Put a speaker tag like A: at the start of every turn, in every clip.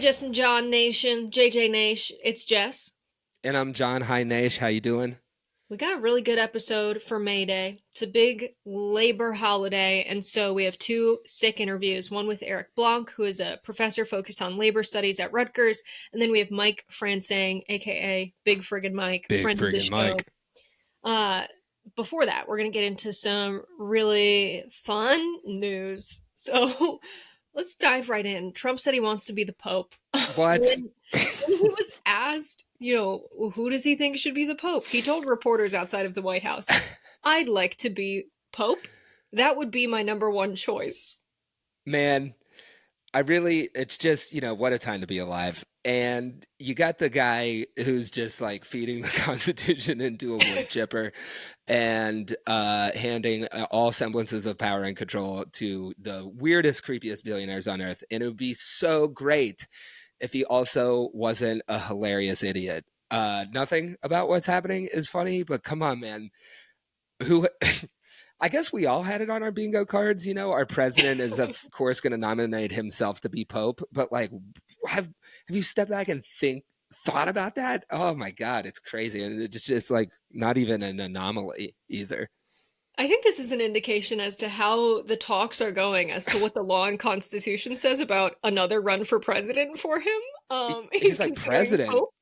A: Jess and John Nation, JJ Nash. It's Jess.
B: And I'm John. Hi, Nash. How you doing?
A: We got a really good episode for May Day. It's a big labor holiday, and so we have two sick interviews. One with Eric Blanc, who is a professor focused on labor studies at Rutgers, and then we have Mike Francingue, aka Big Friggin' Mike,
B: Big
A: friend of the
B: friggin'
A: show.
B: Mike.
A: Uh, Before that, we're gonna get into some really fun news. So let's dive right in. Trump said he wants to be the Pope.
B: What?
A: When he was asked, who does he think should be the Pope? He told reporters outside of the White House, I'd like to be Pope. That would be my number one choice.
B: Man, it's just, what a time to be alive. And you got the guy who's just like feeding the Constitution into a wood chipper and handing all semblances of power and control to the weirdest, creepiest billionaires on earth. And it would be so great if he also wasn't a hilarious idiot. Nothing about what's happening is funny, but come on, man. Who I guess we all had it on our bingo cards. Our president is of course going to nominate himself to be Pope, but like, have you stepped back and thought about that? Oh my God, it's crazy. And it's just like not even an anomaly either.
A: I think this is an indication as to how the talks are going as to what the law and constitution says about another run for president for him.
B: He's like president.
A: Pope.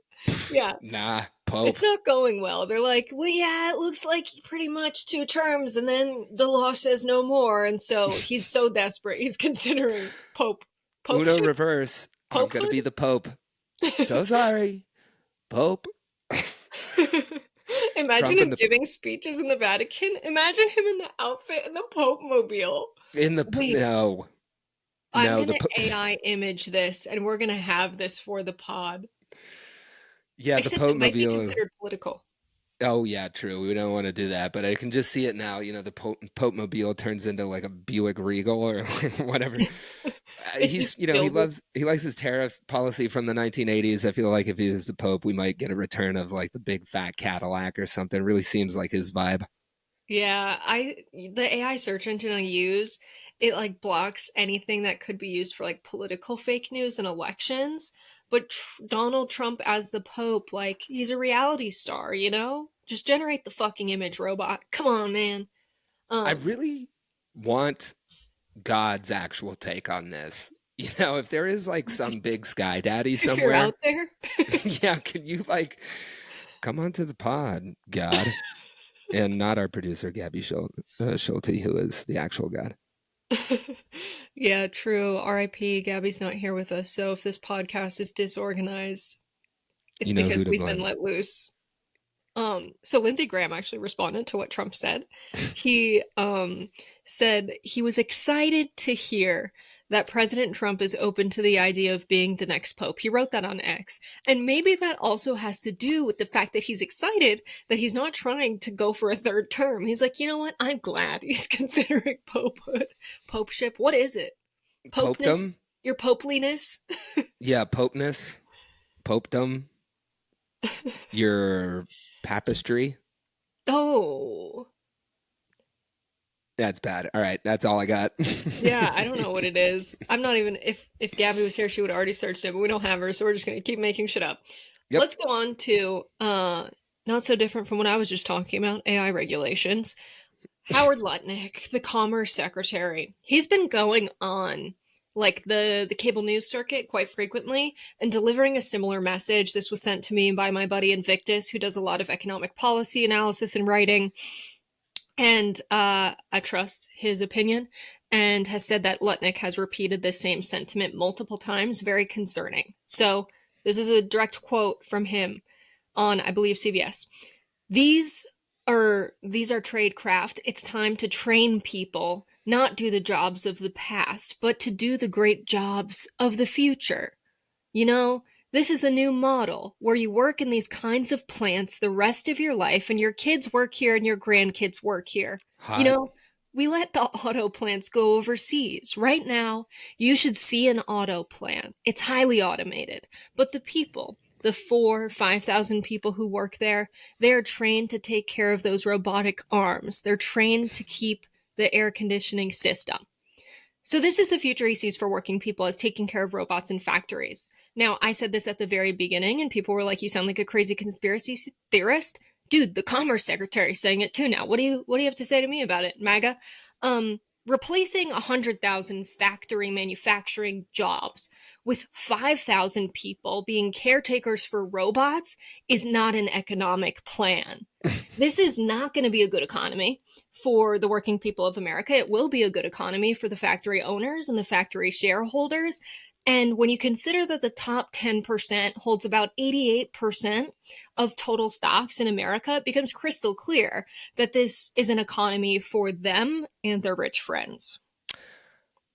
A: Yeah.
B: Nah, Pope.
A: It's not going well. They're like, well, yeah, it looks like pretty much 2 terms, and then the law says no more, and so he's so desperate, he's considering Pope.
B: Uno reverse. I'm going to be the Pope. So sorry, Pope.
A: Imagine him giving speeches in the Vatican. Imagine him in the outfit in the Pope mobile.
B: No.
A: I'm going to AI image this, and we're going to have this for the pod.
B: Yeah,
A: except
B: the Pope
A: it might
B: mobile
A: be considered political.
B: Oh yeah, true. We don't want to do that, but I can just see it now. The Pope mobile turns into like a Buick Regal or whatever. He likes his tariff policy from the 1980s. I feel like if he was the Pope, we might get a return of like the big fat Cadillac or something. It really seems like his vibe.
A: Yeah, the AI search engine I use, it like blocks anything that could be used for like political fake news and elections. But Donald Trump as the Pope, like, he's a reality star, Just generate the fucking image, robot. Come on, man.
B: I really want God's actual take on this. If there is like some big sky daddy somewhere.
A: If you're out
B: there. Yeah, can you like come onto the pod, God? And not our producer, Gabby Schulte, who is the actual God.
A: Yeah, true. R.I.P. Gabby's not here with us, so if this podcast is disorganized, it's because we've been let loose. So Lindsey Graham actually responded to what Trump said. He said he was excited to hear that President Trump is open to the idea of being the next pope. He wrote that on X. And maybe that also has to do with the fact that he's excited that he's not trying to go for a 3rd term. He's like, you know what? I'm glad he's considering popehood. Popeship. What is it? Popeness?
B: Popedom?
A: Your popeliness?
B: Yeah, popeness. Popedom. Your papistry.
A: Oh.
B: That's bad. All right, that's all I got.
A: Yeah, I don't know what it is. I'm not even, if Gabby was here, she would have already searched it, but we don't have her, so we're just going to keep making shit up. Yep. Let's go on to, not so different from what I was just talking about, AI regulations. Howard Lutnik, the Commerce Secretary, he's been going on like the cable news circuit quite frequently and delivering a similar message. This was sent to me by my buddy Invictus, who does a lot of economic policy analysis and writing. And I trust his opinion, and has said that Lutnik has repeated the same sentiment multiple times, very concerning. So this is a direct quote from him on, I believe, CBS. These are trade craft. It's time to train people, not do the jobs of the past, but to do the great jobs of the future. This is the new model where you work in these kinds of plants the rest of your life, and your kids work here and your grandkids work here.
B: Hot.
A: We let the auto plants go overseas. Right now, you should see an auto plant. It's highly automated, but the people, the 5,000 people who work there, they're trained to take care of those robotic arms. They're trained to keep the air conditioning system. So this is the future he sees for working people, as taking care of robots in factories. Now, I said this at the very beginning, and people were like, "You sound like a crazy conspiracy theorist." Dude, the Commerce Secretary is saying it too now. What do you have to say to me about it, MAGA? Replacing 100,000 factory manufacturing jobs with 5,000 people being caretakers for robots is not an economic plan. This is not going to be a good economy for the working people of America. It will be a good economy for the factory owners and the factory shareholders. And when you consider that the top 10% holds about 88% of total stocks in America, it becomes crystal clear that this is an economy for them and their rich friends.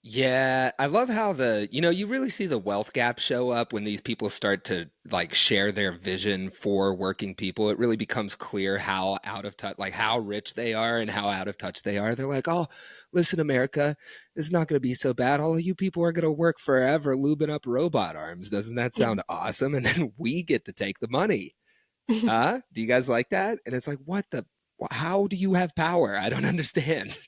B: Yeah, I love how you really see the wealth gap show up when these people start to like share their vision for working people. It really becomes clear how out of touch, like how rich they are and how out of touch they are. They're like, oh, listen, America, this is not going to be so bad. All of you people are going to work forever lubing up robot arms. Doesn't that sound awesome? And then we get to take the money. Huh? Do you guys like that? And it's like, how do you have power? I don't understand.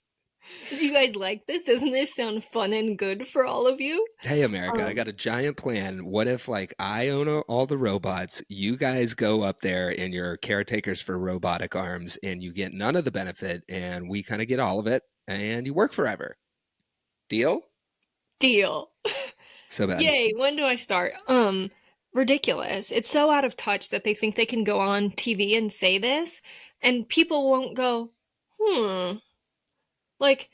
A: Do you guys like this? Doesn't this sound fun and good for all of you?
B: Hey, America, I
A: Um,
B: got a giant plan. What if, like, I own all the robots, you guys go up there and you're caretakers for robotic arms, and you get none of the benefit, and we kind of get all of it, and you work forever. Deal?
A: Deal.
B: So bad.
A: Yay, when do I start? Ridiculous. It's so out of touch that they think they can go on TV and say this, and people won't go, hmm. Like,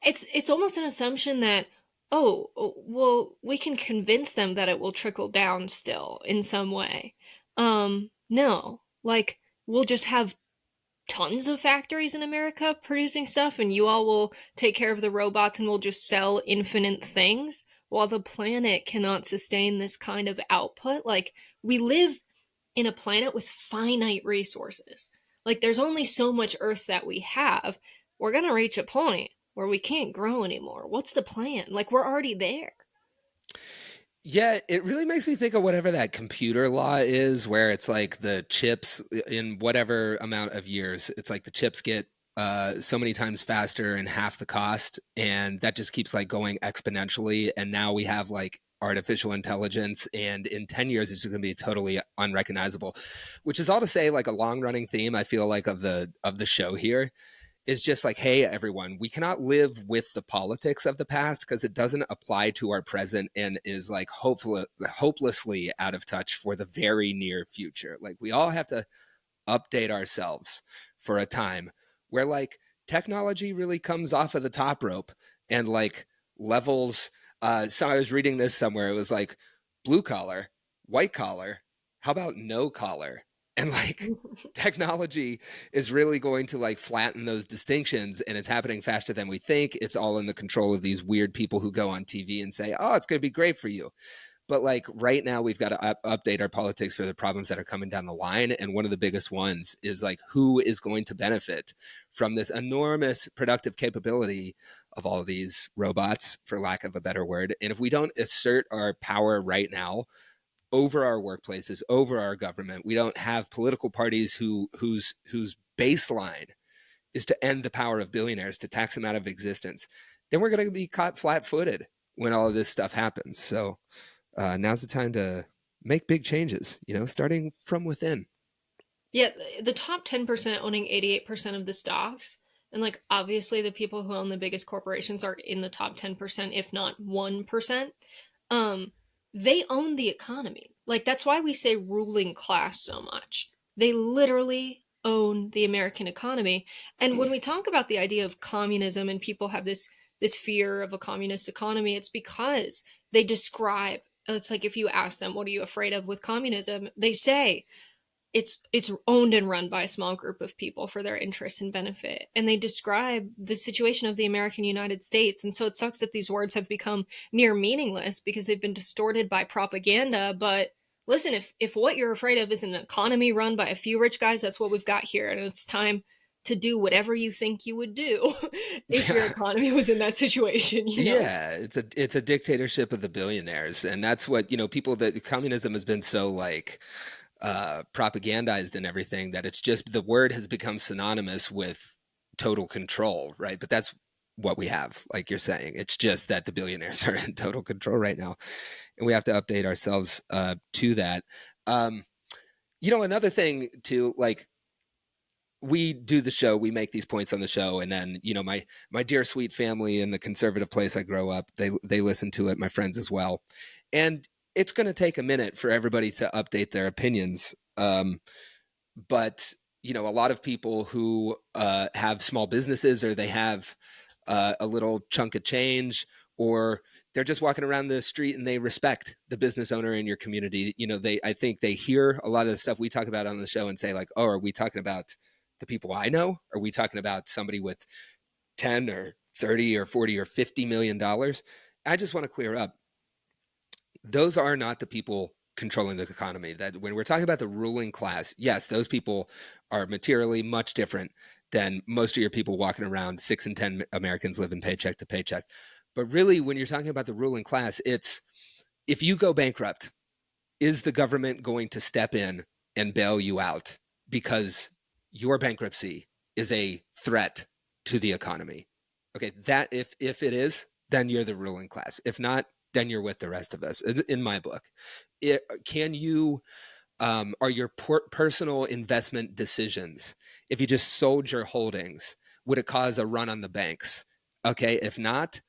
A: it's almost an assumption that, well, we can convince them that it will trickle down still in some way. No. Like, we'll just have tons of factories in America producing stuff, and you all will take care of the robots and we'll just sell infinite things while the planet cannot sustain this kind of output. Like, we live in a planet with finite resources. Like, there's only so much Earth that we have. We're going to reach a point where we can't grow anymore. What's the plan? Like, we're already there.
B: Yeah, it really makes me think of whatever that computer law is, where it's like the chips in whatever amount of years, it's like the chips get so many times faster and half the cost, and that just keeps like going exponentially. And now we have like artificial intelligence, and in 10 years, it's going to be totally unrecognizable. Which is all to say, like a long running theme, I feel like of the show here is just like, hey, everyone, we cannot live with the politics of the past because it doesn't apply to our present and is like hopelessly out of touch for the very near future. Like we all have to update ourselves for a time where like technology really comes off of the top rope and like levels. So I was reading this somewhere. It was like blue collar, white collar. How about no collar? And like technology is really going to like flatten those distinctions, and it's happening faster than we think. It's all in the control of these weird people who go on TV and say, oh, it's going to be great for you. But like right now we've got to update our politics for the problems that are coming down the line, and one of the biggest ones is like who is going to benefit from this enormous productive capability of all of these robots, for lack of a better word. And if we don't assert our power right now over our workplaces, over our government, we don't have political parties whose baseline is to end the power of billionaires, to tax them out of existence, then we're going to be caught flat-footed when all of this stuff happens. So now's the time to make big changes, starting from within.
A: Yeah, the top 10% owning 88% of the stocks, and like obviously the people who own the biggest corporations are in the top 10%, if not 1%. Um, they own the economy. Like that's why we say ruling class so much. They literally own the American economy. And when we talk about the idea of communism and people have this fear of a communist economy, it's because they describe, it's like if you ask them, what are you afraid of with communism? They say it's owned and run by a small group of people for their interest and benefit, and they describe the situation of the American United States. And so it sucks that these words have become near meaningless because they've been distorted by propaganda. But listen, if what you're afraid of is an economy run by a few rich guys, that's what we've got here, and it's time to do whatever you think you would do if your economy was in that situation.
B: Yeah, it's a dictatorship of the billionaires, and that's what people, that communism has been so like propagandized and everything, that it's just the word has become synonymous with total control, right? But that's what we have, like you're saying. It's just that the billionaires are in total control right now. and we have to update ourselves to that. Um, another thing too, like, we do the show, we make these points on the show, and then my dear sweet family in the conservative place I grow up, they listen to it, my friends as well, and it's going to take a minute for everybody to update their opinions. But a lot of people who have small businesses, or they have a little chunk of change, or they're just walking around the street and they respect the business owner in your community. I think they hear a lot of the stuff we talk about on the show and say like, oh, are we talking about the people I know? Are we talking about somebody with 10 or 30 or 40 or $50 million? I just want to clear up. Those are not the people controlling the economy. That when we're talking about the ruling class, yes, those people are materially much different than most of your people walking around. 6 in 10 Americans living paycheck to paycheck. But really, when you're talking about the ruling class, it's, if you go bankrupt, is the government going to step in and bail you out because your bankruptcy is a threat to the economy? Okay, that if it is, then you're the ruling class. If not, then you're with the rest of us, in my book. Are your personal investment decisions, if you just sold your holdings, would it cause a run on the banks? Okay, if not,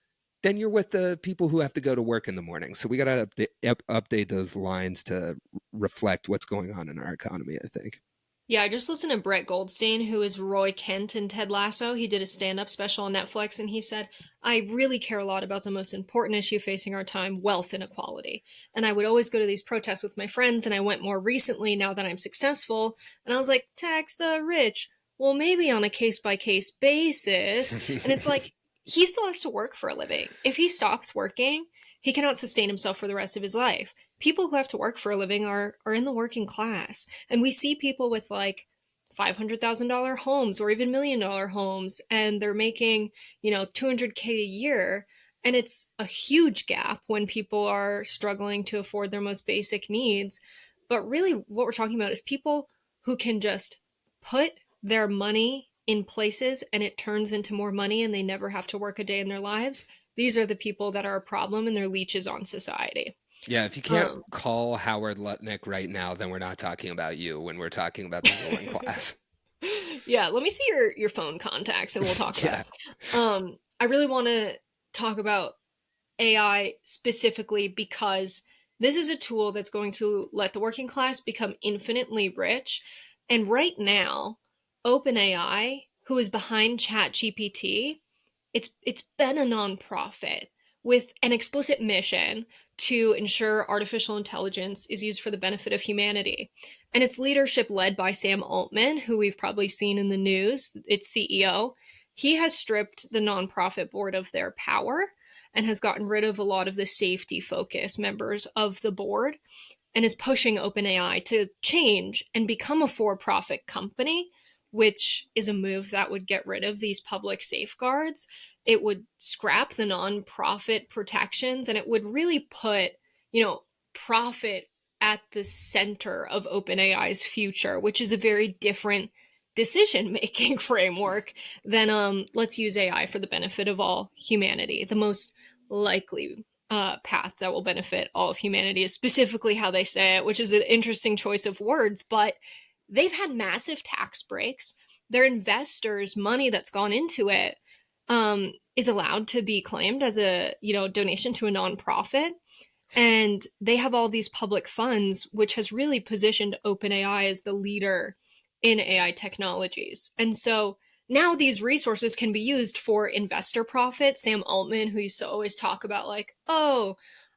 B: then you're with the people who have to go to work in the morning. So we got to update those lines to reflect what's going on in our economy, I think.
A: Yeah, I just listened to Brett Goldstein, who is Roy Kent in Ted Lasso. He did a stand-up special on Netflix, and he said, I really care a lot about the most important issue facing our time, wealth inequality. And I would always go to these protests with my friends, and I went more recently now that I'm successful. And I was like, tax the rich. Well, maybe on a case-by-case basis. And it's like, he still has to work for a living. If he stops working, he cannot sustain himself for the rest of his life. People who have to work for a living are in the working class. And we see people with like $500,000 homes or even $1 million homes, and they're making, $200K a year. And it's a huge gap when people are struggling to afford their most basic needs. But really, what we're talking about is people who can just put their money in places and it turns into more money and they never have to work a day in their lives. These are the people that are a problem, and they're leeches on society.
B: Yeah, if you can't call Howard Lutnik right now, then we're not talking about you when we're talking about the ruling class.
A: Yeah, let me see your phone contacts and we'll talk about it. I really want to talk about AI specifically because this is a tool that's going to let the working class become infinitely rich. And right now, OpenAI, who is behind ChatGPT, it's been a nonprofit with an explicit mission to ensure artificial intelligence is used for the benefit of humanity. And its leadership led by Sam Altman, who we've probably seen in the news, its CEO. He has stripped the nonprofit board of their power and has gotten rid of a lot of the safety focus members of the board and is pushing OpenAI to change and become a for-profit company, which is a move that would get rid of these public safeguards. It would scrap the nonprofit protections, and it would really put, profit at the center of OpenAI's future, which is a very different decision-making framework than let's use AI for the benefit of all humanity. The most likely path that will benefit all of humanity is specifically how they say it, which is an interesting choice of words, but they've had massive tax breaks. Their investors' money that's gone into it is allowed to be claimed as a donation to a nonprofit. And they have all these public funds, which has really positioned OpenAI as the leader in AI technologies. And so now these resources can be used for investor profit. Sam Altman, who used to always talk about like, oh,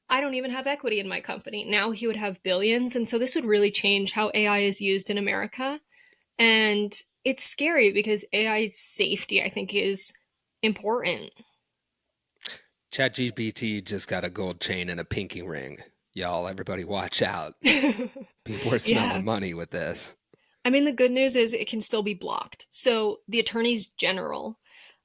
A: I don't even have equity in my company. Now he would have billions. And so this would really change how AI is used in America. And it's scary because AI safety, I think, is important.
B: ChatGPT just got a gold chain and a pinky ring. Y'all, everybody watch out. People are smelling money with this.
A: I mean, the good news is it can still be blocked. So the attorneys general,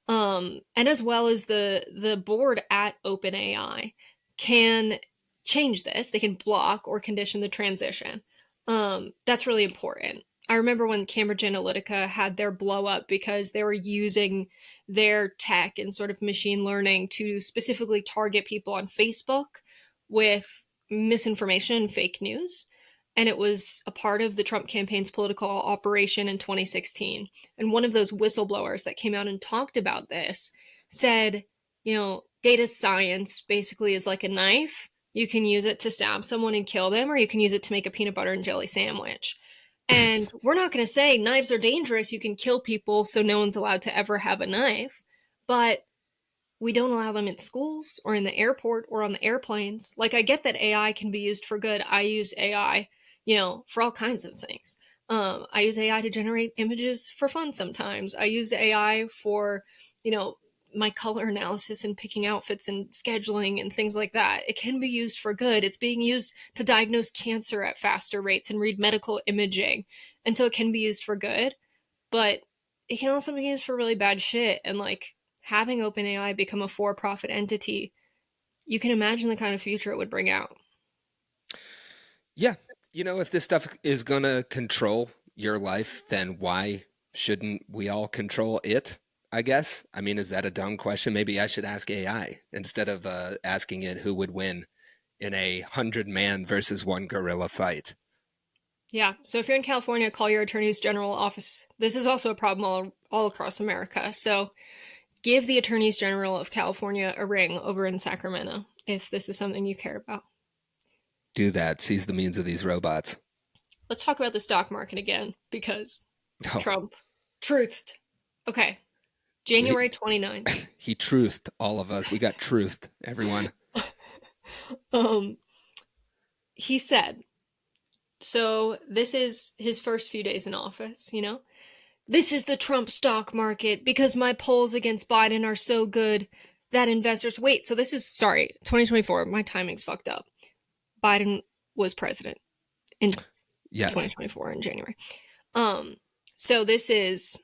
A: and as well as the board at OpenAI can change this. They can block or condition the transition. That's really important. I remember when Cambridge Analytica had their blow up because they were using their tech and sort of machine learning to specifically target people on Facebook with misinformation and fake news. And it was a part of the Trump campaign's political operation in 2016. And one of those whistleblowers that came out and talked about this said, data science basically is like a knife. You can use it to stab someone and kill them, or you can use it to make a peanut butter and jelly sandwich. And we're not going to say knives are dangerous. You can kill people, so no one's allowed to ever have a knife. But we don't allow them in schools or in the airport or on the airplanes. Like, I get that AI can be used for good. I use AI, for all kinds of things. I use AI to generate images for fun sometimes. I use AI for, my color analysis and picking outfits and scheduling and things like that. It can be used for good. It's being used to diagnose cancer at faster rates and read medical imaging. And so it can be used for good, but it can also be used for really bad shit. And like, having OpenAI become a for-profit entity, you can imagine the kind of future it would bring out.
B: Yeah. If this stuff is going to control your life, then why shouldn't we all control it? I guess. I mean, is that a dumb question? Maybe I should ask AI instead of asking it who would win in a 100-man versus 1 gorilla fight.
A: Yeah. So if you're in California, call your attorney's general office. This is also a problem all across America. So give the attorneys general of California a ring over in Sacramento if this is something you care about.
B: Do that. Seize the means of these robots.
A: Let's talk about the stock market again, because Trump truthed. Okay. January 29th.
B: He truthed all of us. We got truthed, everyone.
A: He said, so this is his first few days in office, This is the Trump stock market because my polls against Biden are so good that investors... Wait, so this is... Sorry, 2024. My timing's fucked up. Biden was president in 2024 in January. So this is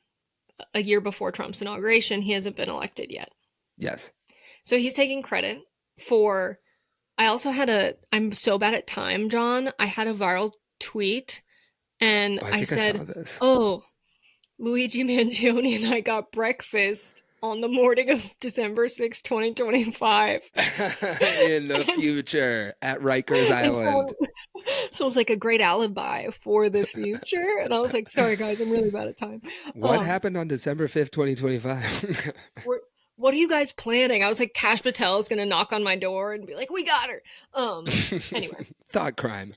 A: a year before Trump's inauguration. He hasn't been elected yet.
B: Yes.
A: So he's taking credit for... I also had I'm so bad at time, John. I had a viral tweet and I said, Luigi Mangione and I got breakfast on the morning of December 6, 2025.
B: In the future at Rikers Island.
A: So it was like a great alibi for the future. And I was like, sorry guys, I'm really bad at time.
B: What happened on December 5th, 2025?
A: What are you guys planning? I was like, Kash Patel is going to knock on my door and be like, we got her. Anyway.
B: Thought crime.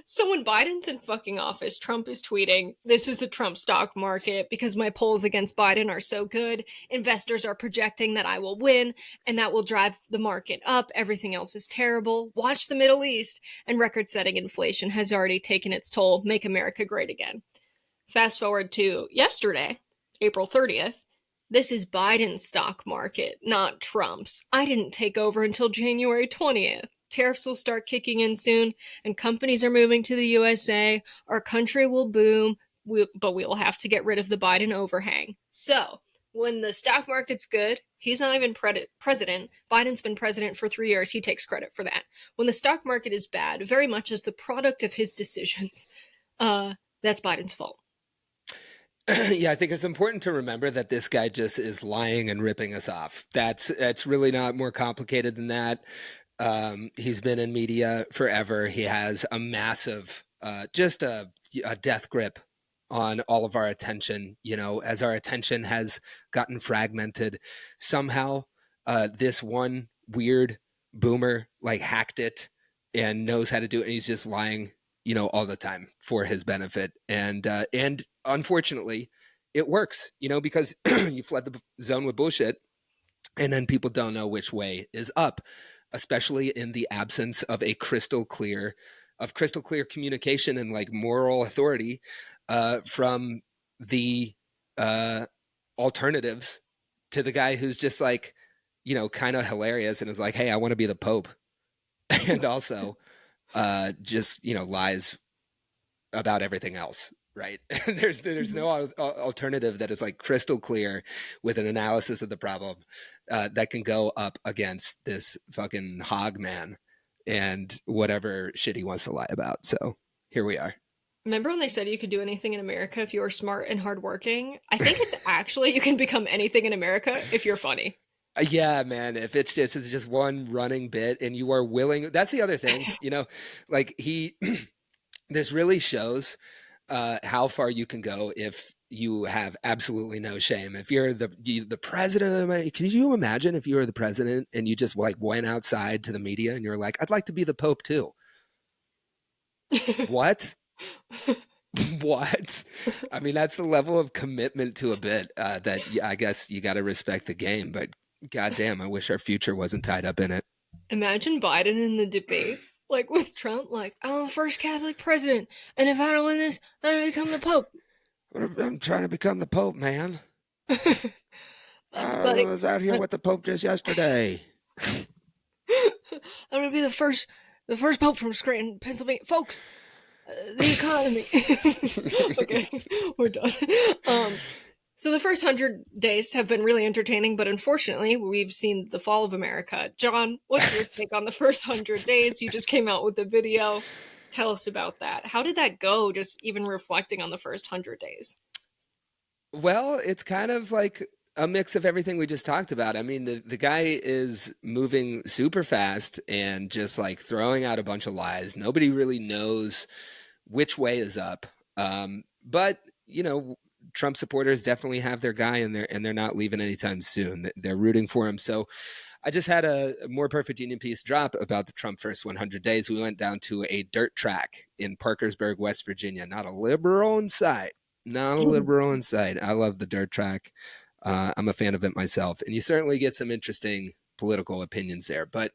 A: So when Biden's in fucking office, Trump is tweeting, this is the Trump stock market because my polls against Biden are so good. Investors are projecting that I will win and that will drive the market up. Everything else is terrible. Watch the Middle East. And record-setting inflation has already taken its toll. Make America great again. Fast forward to yesterday, April 30th. This is Biden's stock market, not Trump's. I didn't take over until January 20th. Tariffs will start kicking in soon, and companies are moving to the USA. Our country will boom, but we will have to get rid of the Biden overhang. So, when the stock market's good, he's not even president. Biden's been president for 3 years. He takes credit for that. When the stock market is bad, very much as the product of his decisions, that's Biden's fault.
B: Yeah, I think it's important to remember that this guy just is lying and ripping us off. That's really not more complicated than that. He's been in media forever. He has a massive, just a death grip on all of our attention. As our attention has gotten fragmented, somehow this one weird boomer hacked it and knows how to do it. And he's just lying, all the time for his benefit. And unfortunately, it works, because you flood the zone with bullshit, and then people don't know which way is up, especially in the absence of crystal clear communication and moral authority from the alternatives to the guy who's just kind of hilarious and is like, hey, I want to be the Pope. And also just, lies about everything else. Right. There's no alternative that is crystal clear with an analysis of the problem that can go up against this fucking hog man and whatever shit he wants to lie about. So here we are.
A: Remember when they said you could do anything in America if you were smart and hardworking? I think it's actually you can become anything in America if you're funny.
B: Yeah, man. If it's just one running bit and you are willing, that's the other thing, like this really shows how far you can go if you have absolutely no shame. If you're the president of America, can you imagine if you were the president and you just like went outside to the media and you're like, I'd like to be the Pope too. What? What? I mean, that's the level of commitment to a bit that I guess you got to respect the game. But goddamn, I wish our future wasn't tied up in it.
A: Imagine Biden in the debates, like with Trump, like, I'm the first Catholic president, and if I don't win this, I'm gonna become the Pope.
B: I'm trying to become the Pope, man. I
A: But
B: was out here with the Pope just yesterday.
A: I'm gonna be the first Pope from Scranton, Pennsylvania, folks. The economy. Okay, we're done. So the first 100 days have been really entertaining, but unfortunately, we've seen the fall of America. John, what's your take on the first 100 days? You just came out with a video. Tell us about that. How did that go? Just even reflecting on the first 100 days.
B: Well, it's kind of like a mix of everything we just talked about. I mean, the guy is moving super fast and just like throwing out a bunch of lies. Nobody really knows which way is up. But Trump supporters definitely have their guy, and they're not leaving anytime soon. They're rooting for him. So I just had a More Perfect Union piece drop about the Trump first 100 days. We went down to a dirt track in Parkersburg, West Virginia. Not a liberal in sight. Not a liberal in sight. I love the dirt track. I'm a fan of it myself. And you certainly get some interesting political opinions there. But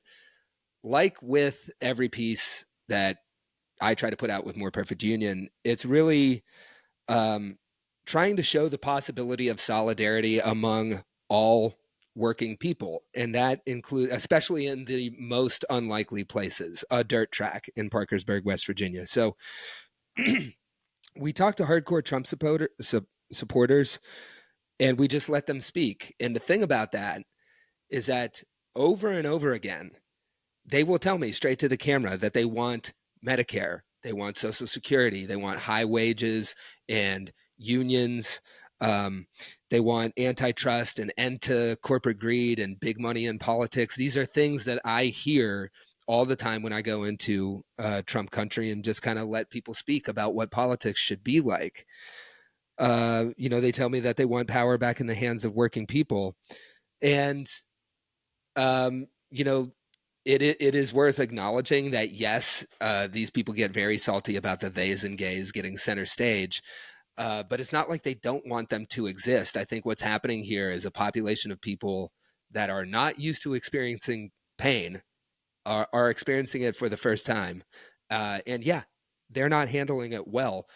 B: like with every piece that I try to put out with More Perfect Union, it's really trying to show the possibility of solidarity among all working people. And that includes, especially in the most unlikely places, a dirt track in Parkersburg, West Virginia. So we talked to hardcore Trump supporters, and we just let them speak. And the thing about that is that over and over again, they will tell me straight to the camera that they want Medicare, they want Social Security, they want high wages and unions. They want antitrust and end to corporate greed and big money in politics. These are things that I hear all the time when I go into Trump country and just kind of let people speak about what politics should be like. They tell me that they want power back in the hands of working people. And, it is worth acknowledging that, yes, these people get very salty about the theys and gays getting center stage. But it's not like they don't want them to exist. I think what's happening here is a population of people that are not used to experiencing pain are experiencing it for the first time. And yeah, they're not handling it well.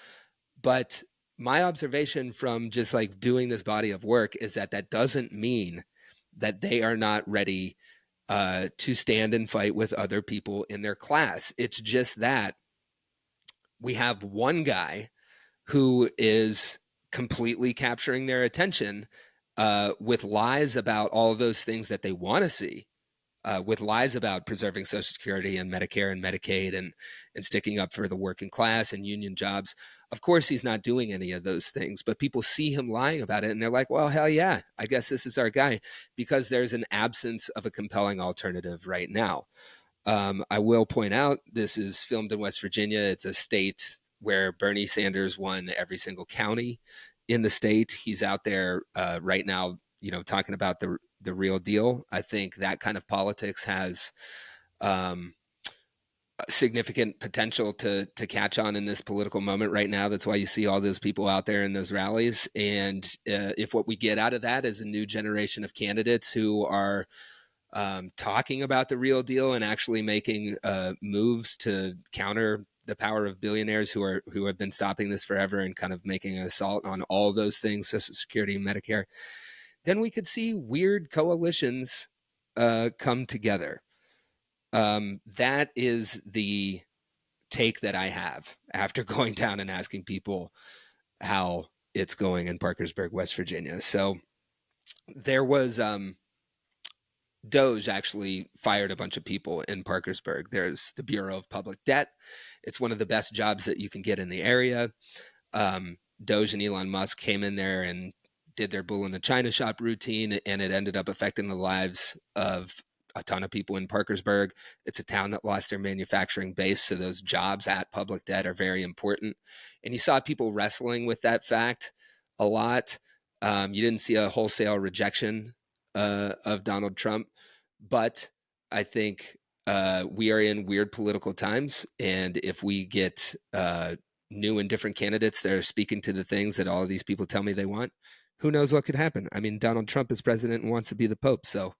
B: But my observation from just like doing this body of work is that doesn't mean that they are not ready to stand and fight with other people in their class. It's just that we have one guy who is completely capturing their attention with lies about all of those things that they want to see, with lies about preserving Social Security and Medicare and Medicaid and sticking up for the working class and union jobs. Of course, he's not doing any of those things, but people see him lying about it and they're like, well, hell yeah, I guess this is our guy, because there's an absence of a compelling alternative right now. I will point out this is filmed in West Virginia. It's a state where Bernie Sanders won every single county in the state. He's out there right now, talking about the real deal. I think that kind of politics has significant potential to catch on in this political moment right now. That's why you see all those people out there in those rallies. And if what we get out of that is a new generation of candidates who are talking about the real deal and actually making moves to counter the power of billionaires who have been stopping this forever and kind of making an assault on all those things, Social Security and Medicare, then we could see weird coalitions come together. That is the take that I have after going down and asking people how it's going in Parkersburg, West Virginia. So there was Doge actually fired a bunch of people in Parkersburg. There's the Bureau of Public Debt. It's one of the best jobs that you can get in the area. Doge and Elon Musk came in there and did their bull in the china shop routine, and it ended up affecting the lives of a ton of people in Parkersburg. It's a town that lost their manufacturing base, so those jobs at public debt are very important. And you saw people wrestling with that fact a lot. You didn't see a wholesale rejection of Donald Trump, but I think we are in weird political times, and if we get new and different candidates that are speaking to the things that all of these people tell me they want, who knows what could happen? I mean, Donald Trump is president and wants to be the Pope, so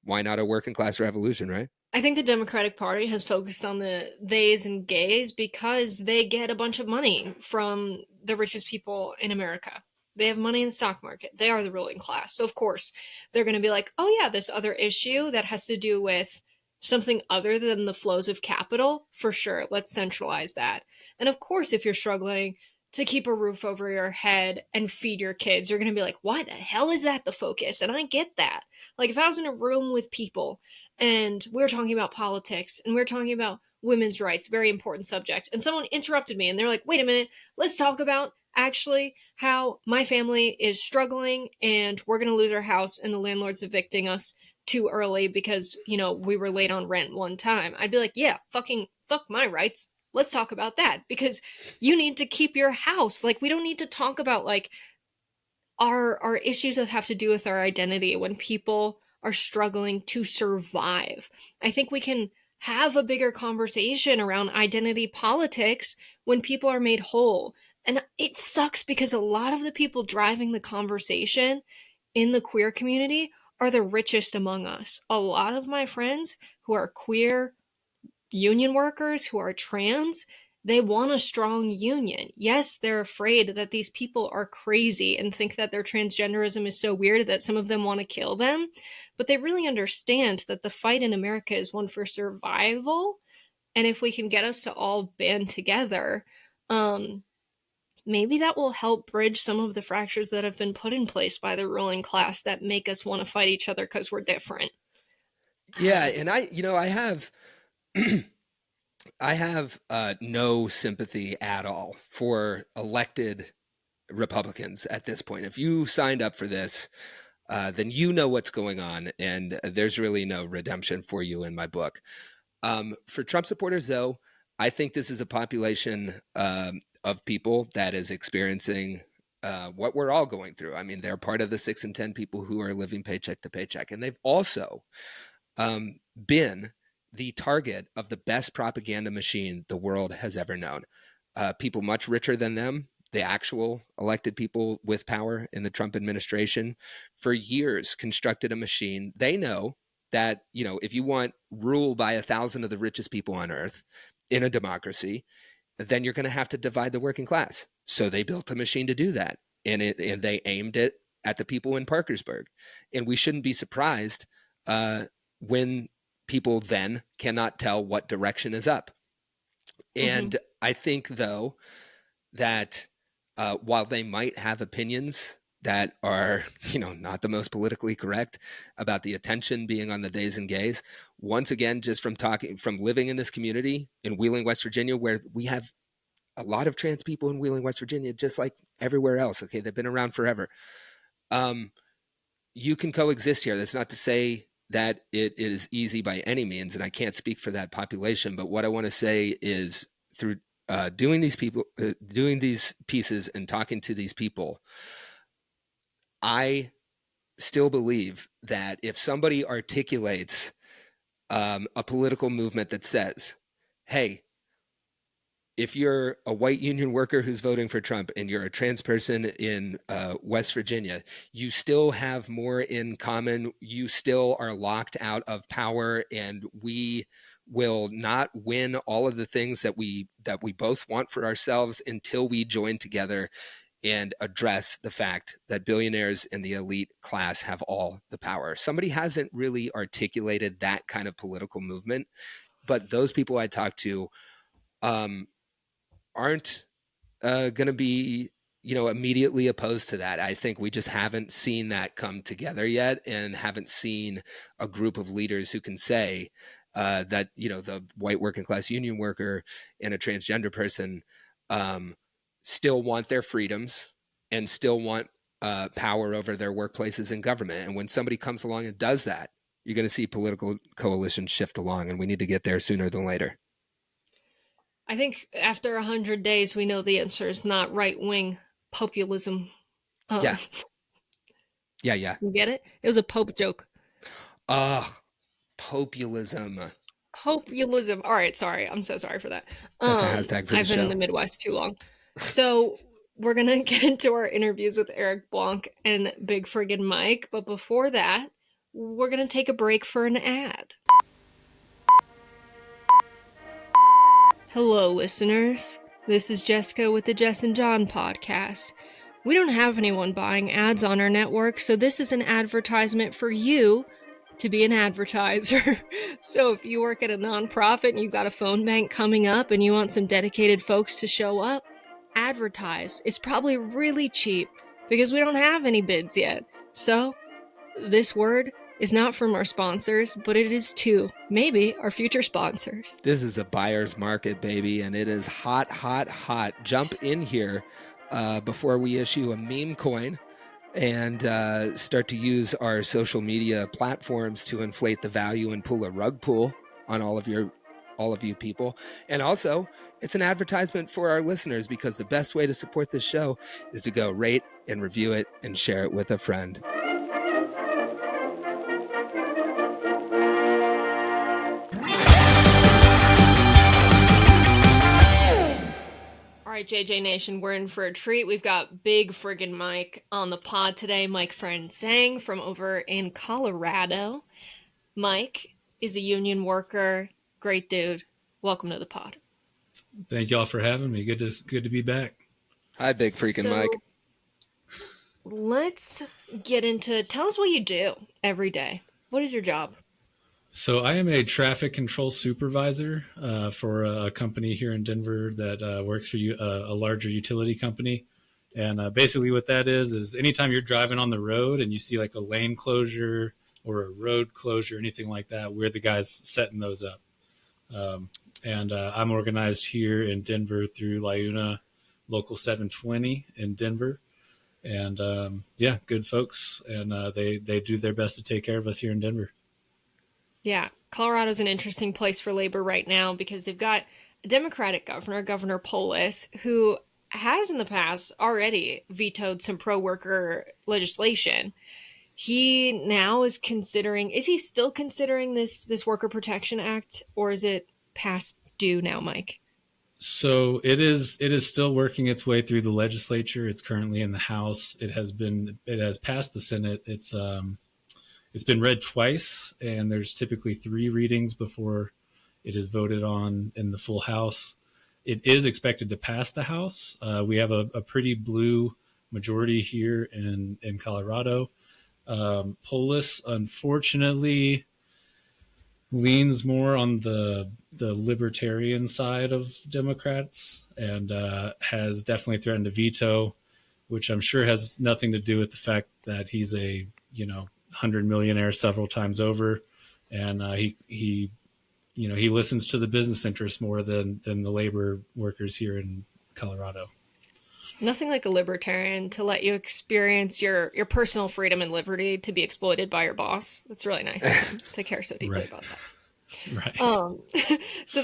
B: why not a working class revolution, right?
A: I think the Democratic Party has focused on the theys and gays because they get a bunch of money from the richest people in America. They have money in the stock market. They are the ruling class. So, of course, they're going to be like, oh, yeah, this other issue that has to do with something other than the flows of capital, for sure, let's centralize that. And of course, if you're struggling to keep a roof over your head and feed your kids, you're going to be like, why the hell is that the focus? And I get that. Like, if I was in a room with people and we're talking about politics and we're talking about women's rights, very important subject, and someone interrupted me and they're like, wait a minute, let's talk about actually how my family is struggling and we're going to lose our house and the landlord's evicting us too early because, you know, we were late on rent one time. I'd be like, yeah, fucking fuck my rights. Let's talk about that because you need to keep your house. Like, we don't need to talk about like our issues that have to do with our identity when people are struggling to survive. I think we can have a bigger conversation around identity politics when people are made whole. And it sucks because a lot of the people driving the conversation in the queer community are the richest among us. A lot of my friends who are queer, union workers, who are trans, they want a strong union. Yes, they're afraid that these people are crazy and think that their transgenderism is so weird that some of them want to kill them. But they really understand that the fight in America is one for survival. And if we can get us to all band together, maybe that will help bridge some of the fractures that have been put in place by the ruling class that make us want to fight each other because we're different.
B: Yeah, and I have I have no sympathy at all for elected Republicans at this point. If you signed up for this, then you know what's going on, and there's really no redemption for you in my book. For Trump supporters, though, I think this is a population of people that is experiencing what we're all going through. I mean, they're part of the 6 in 10 people who are living paycheck to paycheck, and they've also been the target of the best propaganda machine the world has ever known. People much richer than them, the actual elected people with power in the Trump administration, for years constructed a machine. They know that, you know, if you want rule by 1,000 of the richest people on earth in a democracy, then you're going to have to divide the working class. So they built a machine to do that. And they aimed it at the people in Parkersburg. And we shouldn't be surprised when people then cannot tell what direction is up. And I think, though, that while they might have opinions that are, you know, not the most politically correct about the attention being on the days and gays, once again, just from living in this community in Wheeling, West Virginia, where we have a lot of trans people in Wheeling, West Virginia, just like everywhere else. Okay, they've been around forever. You can coexist here. That's not to say that it is easy by any means, and I can't speak for that population. But what I want to say is, through doing these pieces and talking to these people, I still believe that if somebody articulates a political movement that says, hey, if you're a white union worker who's voting for Trump and you're a trans person in West Virginia, you still have more in common. You still are locked out of power, and we will not win all of the things that we both want for ourselves until we join together and address the fact that billionaires and the elite class have all the power. Somebody hasn't really articulated that kind of political movement, but those people I talk to aren't going to be, you know, immediately opposed to that. I think we just haven't seen that come together yet, and haven't seen a group of leaders who can say that, you know, the white working class union worker and a transgender person still want their freedoms and still want power over their workplaces and government. And when somebody comes along and does that, you're going to see political coalitions shift along, and we need to get there sooner than later.
A: I think after 100 days, we know the answer is not right-wing populism.
B: Yeah. Yeah.
A: You get it? It was a Pope joke.
B: Populism.
A: Populism. All right, sorry. I'm so sorry for that.
B: That's a hashtag for the
A: I've been
B: show.
A: in the Midwest too long. So we're going to get into our interviews with Eric Blanc and Big Friggin Mike. But before that, we're going to take a break for an ad. Hello, listeners. This is Jessica with the Jess and John podcast. We don't have anyone buying ads on our network, so this is an advertisement for you to be an advertiser. So if you work at a nonprofit and you've got a phone bank coming up and you want some dedicated folks to show up, advertise. It's probably really cheap because we don't have any bids yet. So this word is not from our sponsors, but it is to maybe our future sponsors.
B: This is a buyer's market, baby, and it is hot, hot, hot. Jump in here before we issue a meme coin and start to use our social media platforms to inflate the value and pull a rug pull on all of you people. And also, it's an advertisement for our listeners, because the best way to support this show is to go rate and review it and share it with a friend.
A: All right, JJ Nation, we're in for a treat. We've got Big Friggin Mike on the pod today. Mike Francingue from over in Colorado. Mike is a union worker. Great dude. Welcome to the pod.
C: Thank y'all for having me. Good to be back.
B: Hi, Big Freaking Mike.
A: Let's get into, tell us what you do every day. What is your job?
C: So I am a traffic control supervisor for a company here in Denver that works for a larger utility company. And basically what that is anytime you're driving on the road and you see like a lane closure or a road closure, anything like that, we're the guys setting those up. And I'm organized here in Denver through LIUNA Local 720 in Denver. And good folks. And they do their best to take care of us here in Denver.
A: Yeah, Colorado's an interesting place for labor right now because they've got a Democratic governor, Governor Polis, who has in the past already vetoed some pro-worker legislation. He now is considering, is he still considering this Worker Protection Act, or is it past due now, Mike?
C: So it is still working its way through the legislature. It's currently in the House. It has passed the Senate. It's been read twice, and there's typically 3 readings before it is voted on in the full House. It is expected to pass the House. We have a pretty blue majority here in Colorado. Polis, unfortunately, leans more on the libertarian side of Democrats and has definitely threatened to veto, which I'm sure has nothing to do with the fact that he's a 100 millionaire several times over, and he listens to the business interests more than the labor workers here in Colorado.
A: Nothing like a libertarian to let you experience your personal freedom and liberty to be exploited by your boss. That's really nice of him to care so deeply about that.
C: Right.
A: So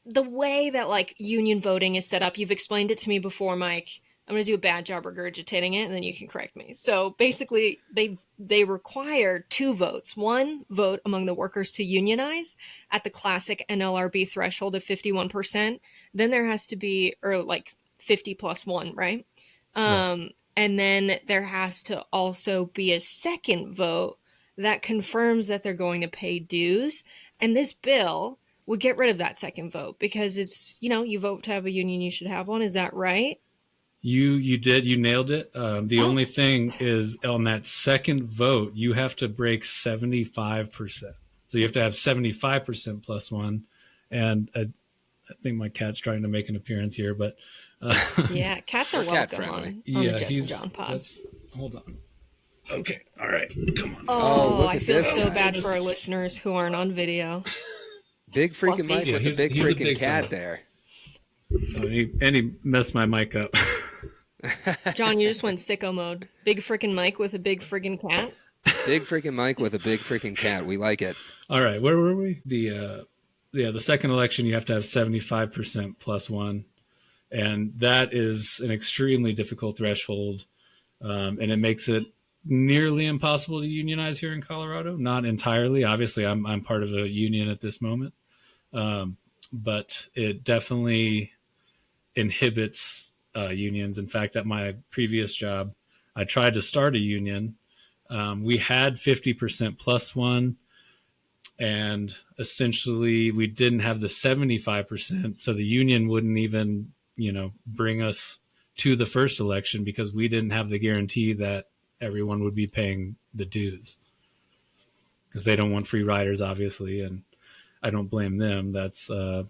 A: the way that like union voting is set up, you've explained it to me before, Mike. I'm going to do a bad job regurgitating it, and then you can correct me. So basically, they require 2 votes. 1 vote among the workers to unionize at the classic NLRB threshold of 51%. Then there has to be, or like 50 plus 1, right? And then there has to also be a second vote that confirms that they're going to pay dues. And this bill would get rid of that second vote because it's, you vote to have a union, you should have one. Is that right?
C: You did. You nailed it. The only thing is on that second vote, you have to break 75%. So you have to have 75% plus 1. And I think my cat's trying to make an appearance here, but
A: yeah, cats are welcome on the Jess and John pod.
C: Hold on. Okay. All right. Come on.
A: Oh, I feel so bad for our listeners who aren't on video.
B: Big Freaking Mike with a big freaking cat there.
C: And he messed my mic up.
A: John, you just went sicko mode. Big frickin' Mike with a big friggin' cat.
B: Big freaking Mike with a big freaking cat. We like it.
C: All right, where were we? The second election, you have to have 75% plus one, and that is an extremely difficult threshold, and it makes it nearly impossible to unionize here in Colorado. Not entirely. Obviously, I'm part of a union at this moment, but it definitely inhibits unions. In fact, at my previous job, I tried to start a union. We had 50% plus one, and essentially we didn't have the 75%. So the union wouldn't even, bring us to the first election because we didn't have the guarantee that everyone would be paying the dues, because they don't want free riders, obviously. And I don't blame them. That's, that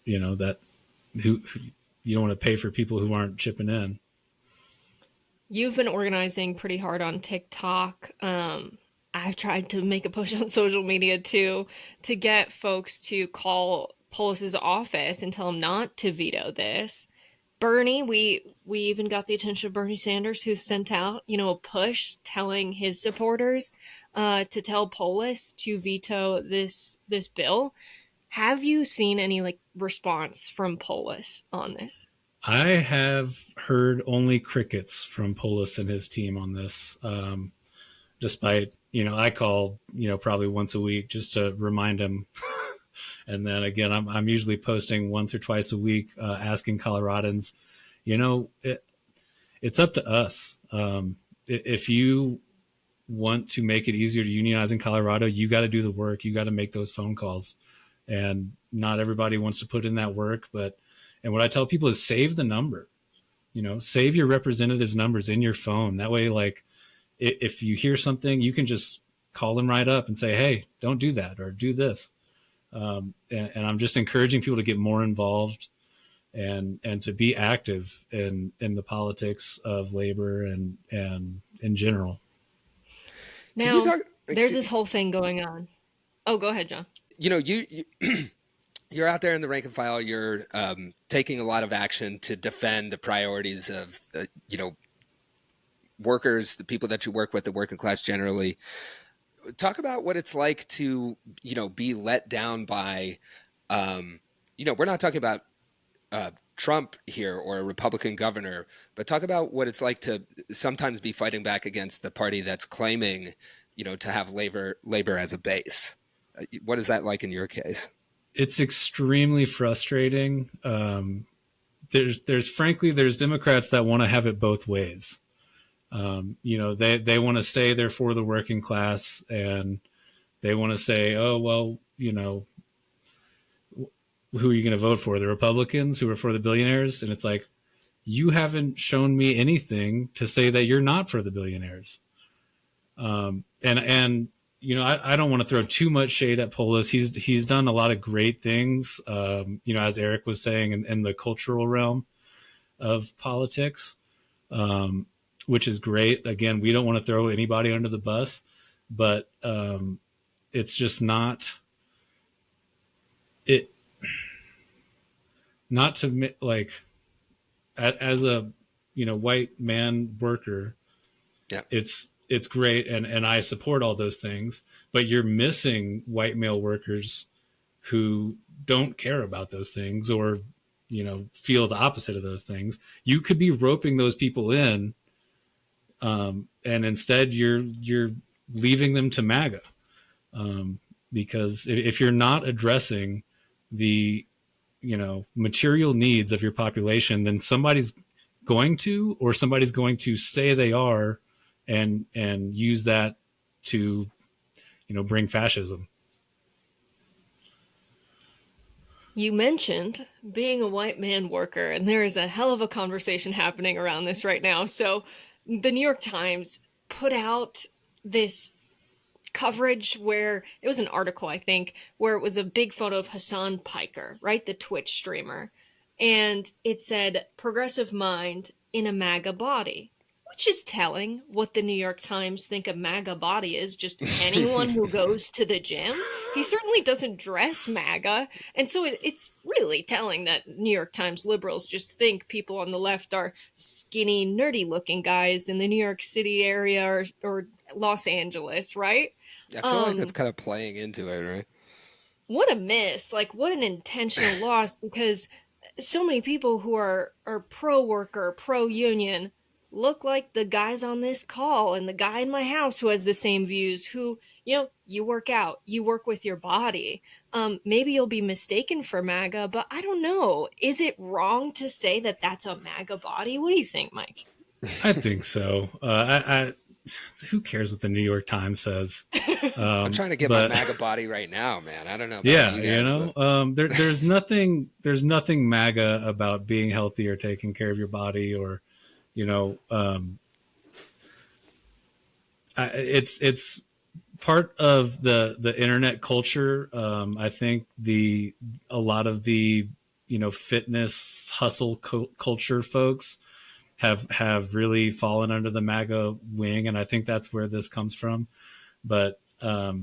C: who you don't want to pay for people who aren't chipping in.
A: You've been organizing pretty hard on TikTok. I've tried to make a push on social media too, to get folks to call Polis's office and tell him not to veto this. Bernie, we even got the attention of Bernie Sanders, who sent out, a push telling his supporters to tell Polis to veto this bill. Have you seen any response from Polis on this?
C: I have heard only crickets from Polis and his team on this. Despite, I call, probably once a week just to remind him. And then again, I'm usually posting once or twice a week, asking Coloradans, it's up to us. If you want to make it easier to unionize in Colorado, you got to do the work. You got to make those phone calls. And not everybody wants to put in that work. And what I tell people is save the number, save your representative's numbers in your phone. That way, if you hear something, you can just call them right up and say, hey, don't do that or do this. And I'm just encouraging people to get more involved and to be active in the politics of labor and in general.
A: Now, there's this whole thing going on. Oh, go ahead, John.
B: You're out there in the rank and file. You're taking a lot of action to defend the priorities of, workers, the people that you work with, the working class generally. Talk about what it's like to, be let down by, we're not talking about Trump here or a Republican governor, but talk about what it's like to sometimes be fighting back against the party that's claiming, to have labor as a base. What is that like in your case?
C: It's extremely frustrating. There's Democrats that want to have it both ways. They want to say they're for the working class, and they want to say, oh, well, who are you going to vote for? The Republicans who are for the billionaires? And it's like, you haven't shown me anything to say that you're not for the billionaires. I don't want to throw too much shade at Polis. He's done a lot of great things, as Eric was saying, in the cultural realm of politics, which is great. Again, we don't want to throw anybody under the bus, but it's just not to as a white man worker.
B: Yeah.
C: It's great, and I support all those things, but you're missing white male workers who don't care about those things or, feel the opposite of those things. You could be roping those people in, and instead you're leaving them to MAGA, because if you're not addressing the, material needs of your population, then somebody's going to say they are, and use that to, bring fascism.
A: You mentioned being a white man worker, and there is a hell of a conversation happening around this right now. So the New York Times put out this coverage where it was an article, I think, where it was a big photo of Hassan Piker, right? The Twitch streamer. And it said, progressive mind in a MAGA body. which is telling what the New York Times think a MAGA body is. Just anyone who goes to the gym. He certainly doesn't dress MAGA. And so it's really telling that New York Times liberals just think people on the left are skinny, nerdy looking guys in the New York City area or Los Angeles, right?
B: I feel like that's kind of playing into it, right?
A: What a miss. Like, what an intentional loss, because so many people who are pro-worker, pro-union look like the guys on this call and the guy in my house who has the same views, who, you work out, you work with your body. Maybe you'll be mistaken for MAGA, but I don't know. Is it wrong to say that that's a MAGA body? What do you think, Mike?
C: I think so. Who cares what the New York Times says?
B: I'm trying to get my MAGA body right now, man. I don't know.
C: Yeah, there's nothing MAGA about being healthy or taking care of your body, or it's part of the internet culture. I think a lot of the fitness hustle culture folks have really fallen under the MAGA wing, and I think that's where this comes from. But I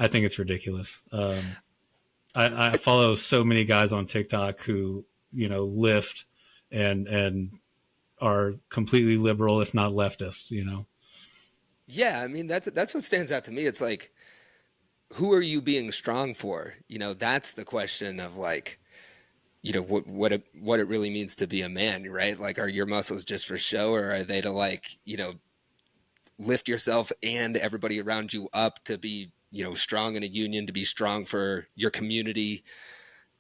C: think it's ridiculous. I follow so many guys on TikTok who lift and are completely liberal, if not leftist.
B: Yeah, I mean that's what stands out to me. It's like, who are you being strong for? That's the question of like, what it really means to be a man, right? Like, are your muscles just for show, or are they to like, lift yourself and everybody around you up to be, strong in a union, to be strong for your community?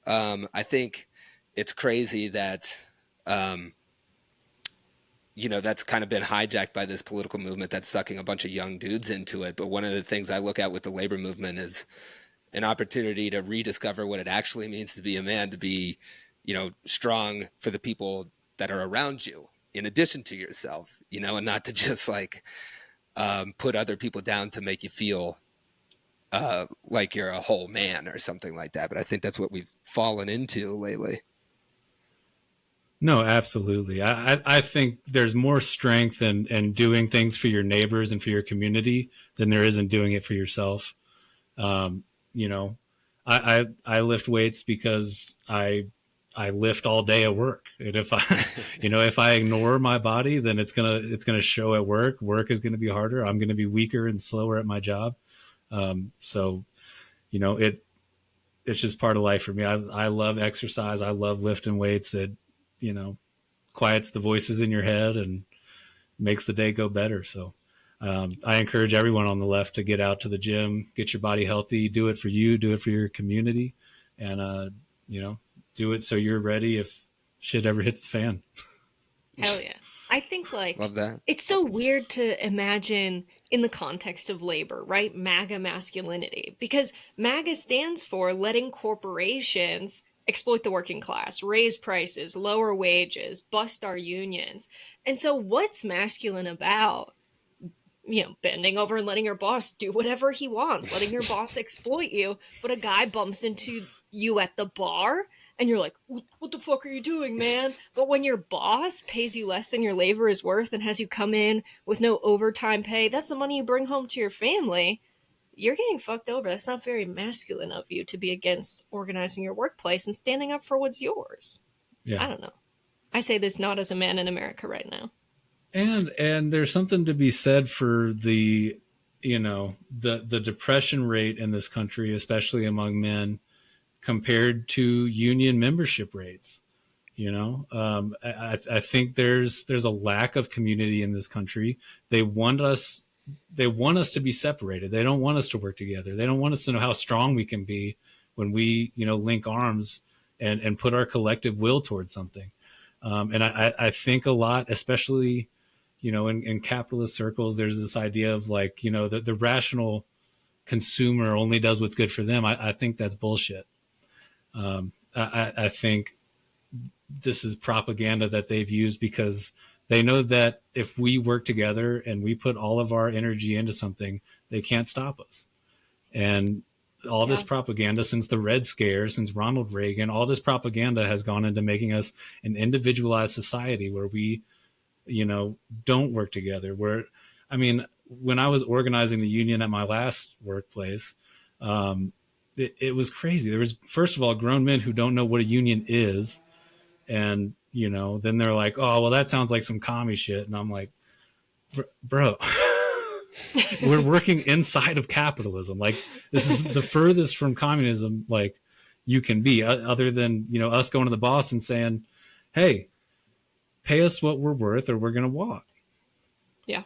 B: I think it's crazy that, that's kind of been hijacked by this political movement that's sucking a bunch of young dudes into it. But one of the things I look at with the labor movement is an opportunity to rediscover what it actually means to be a man, to be, strong for the people that are around you in addition to yourself, and not to just like put other people down to make you feel like you're a whole man or something like that. But I think that's what we've fallen into lately.
C: No, absolutely. I think there's more strength in doing things for your neighbors and for your community than there is in doing it for yourself. I lift weights because I lift all day at work. And if I ignore my body, then it's gonna show at work. Work is gonna be harder. I'm gonna be weaker and slower at my job. It's just part of life for me. I love exercise. I love lifting weights. It, quiets the voices in your head and makes the day go better. So I encourage everyone on the left to get out to the gym, get your body healthy, do it for you, do it for your community, and, do it so you're ready if shit ever hits the fan.
A: Hell yeah. I think
B: love that.
A: It's so weird to imagine in the context of labor, right? MAGA masculinity, because MAGA stands for letting corporations exploit the working class, raise prices, lower wages, bust our unions. And so what's masculine about, bending over and letting your boss do whatever he wants, letting your boss exploit you, but a guy bumps into you at the bar and you're like, what the fuck are you doing, man? But when your boss pays you less than your labor is worth and has you come in with no overtime pay, that's the money you bring home to your family. You're getting fucked over. That's not very masculine of you to be against organizing your workplace and standing up for what's yours. Yeah. I don't know. I say this not as a man in America right now.
C: And there's something to be said for the depression rate in this country, especially among men, compared to union membership rates. I think there's a lack of community in this country. They want us to be separated. They don't want us to work together. They don't want us to know how strong we can be when we, link arms and put our collective will towards something. And I think a lot, especially, in capitalist circles, there's this idea of like, the rational consumer only does what's good for them. I think that's bullshit. I think this is propaganda that they've used because they know that if we work together and we put all of our energy into something, they can't stop us. And, all this propaganda since the Red Scare, since Ronald Reagan, all this propaganda has gone into making us an individualized society where we, don't work together. When I was organizing the union at my last workplace, it was crazy. There was, first of all, grown men who don't know what a union is. And, then they're like, oh, well, that sounds like some commie shit. And I'm like, bro, we're working inside of capitalism. Like, this is the furthest from communism, like, you can be, other than, us going to the boss and saying, hey, pay us what we're worth or we're going to walk.
A: Yeah.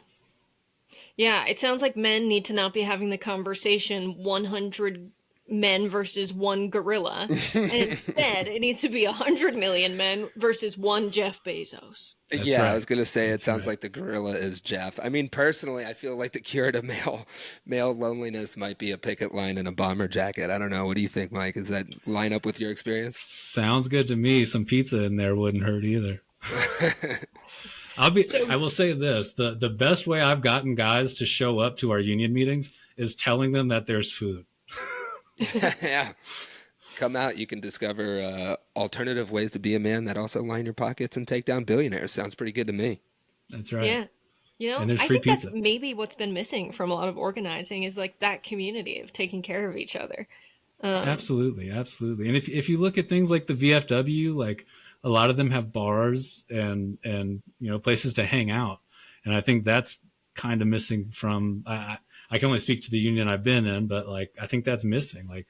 A: Yeah, it sounds like men need to not be having the conversation 100 men versus one gorilla. And instead, it needs to be 100 million men versus one Jeff Bezos.
B: That's right. I was going to say, it sounds like the gorilla is Jeff. I mean, personally, I feel like the cure to male loneliness might be a picket line and a bomber jacket. I don't know. What do you think, Mike? Does that line up with your experience?
C: Sounds good to me. Some pizza in there wouldn't hurt either. I will say this, the best way I've gotten guys to show up to our union meetings is telling them that there's food.
B: Yeah. Come out. You can discover alternative ways to be a man that also line your pockets and take down billionaires. Sounds pretty good to me.
C: That's right.
A: Yeah.
C: And there's
A: I
C: free
A: think
C: pizza.
A: that's maybe what's been missing from a lot of organizing is like that community of taking care of each other.
C: Absolutely. And if you look at things like the VFW, like a lot of them have bars and places to hang out. And I think that's kind of missing from, I can only speak to the union I've been in, but like, I think that's missing. Like,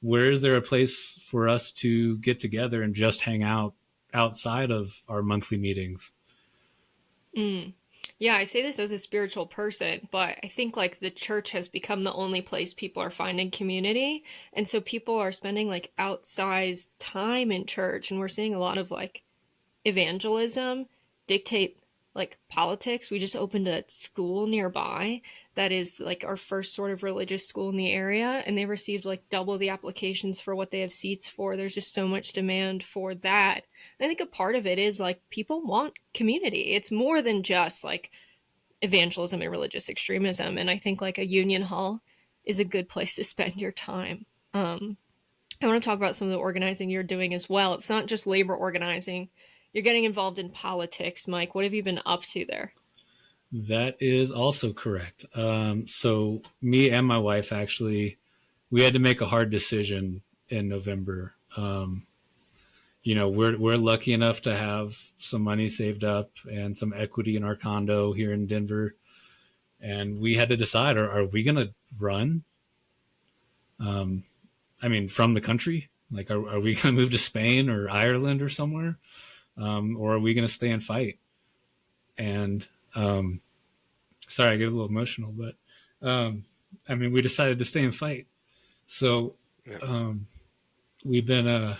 C: where is there a place for us to get together and just hang out outside of our monthly meetings?
A: Yeah, I say this as a spiritual person, but I think like the church has become the only place people are finding community. And so people are spending like outsized time in church, and we're seeing a lot of like evangelism dictate like politics. We just opened a school nearby that is like our first sort of religious school in the area, and they received like double the applications for what they have seats for. There's just so much demand for that. And I think a part of it is like people want community. It's more than just like evangelism and religious extremism. And I think like a union hall is a good place to spend your time. I want to talk about some of the organizing you're doing as well. It's not just labor organizing. You're getting involved in politics, Mike. What have you been up to there?
C: That is also correct. So me and my wife, actually, we had to make a hard decision in November. We're lucky enough to have some money saved up and some equity in our condo here in Denver. And we had to decide, are we going to run? From the country? Like, are we going to move to Spain or Ireland or somewhere? Or are we going to stay and fight? And, sorry, I get a little emotional, but, we decided to stay and fight. So, we've been,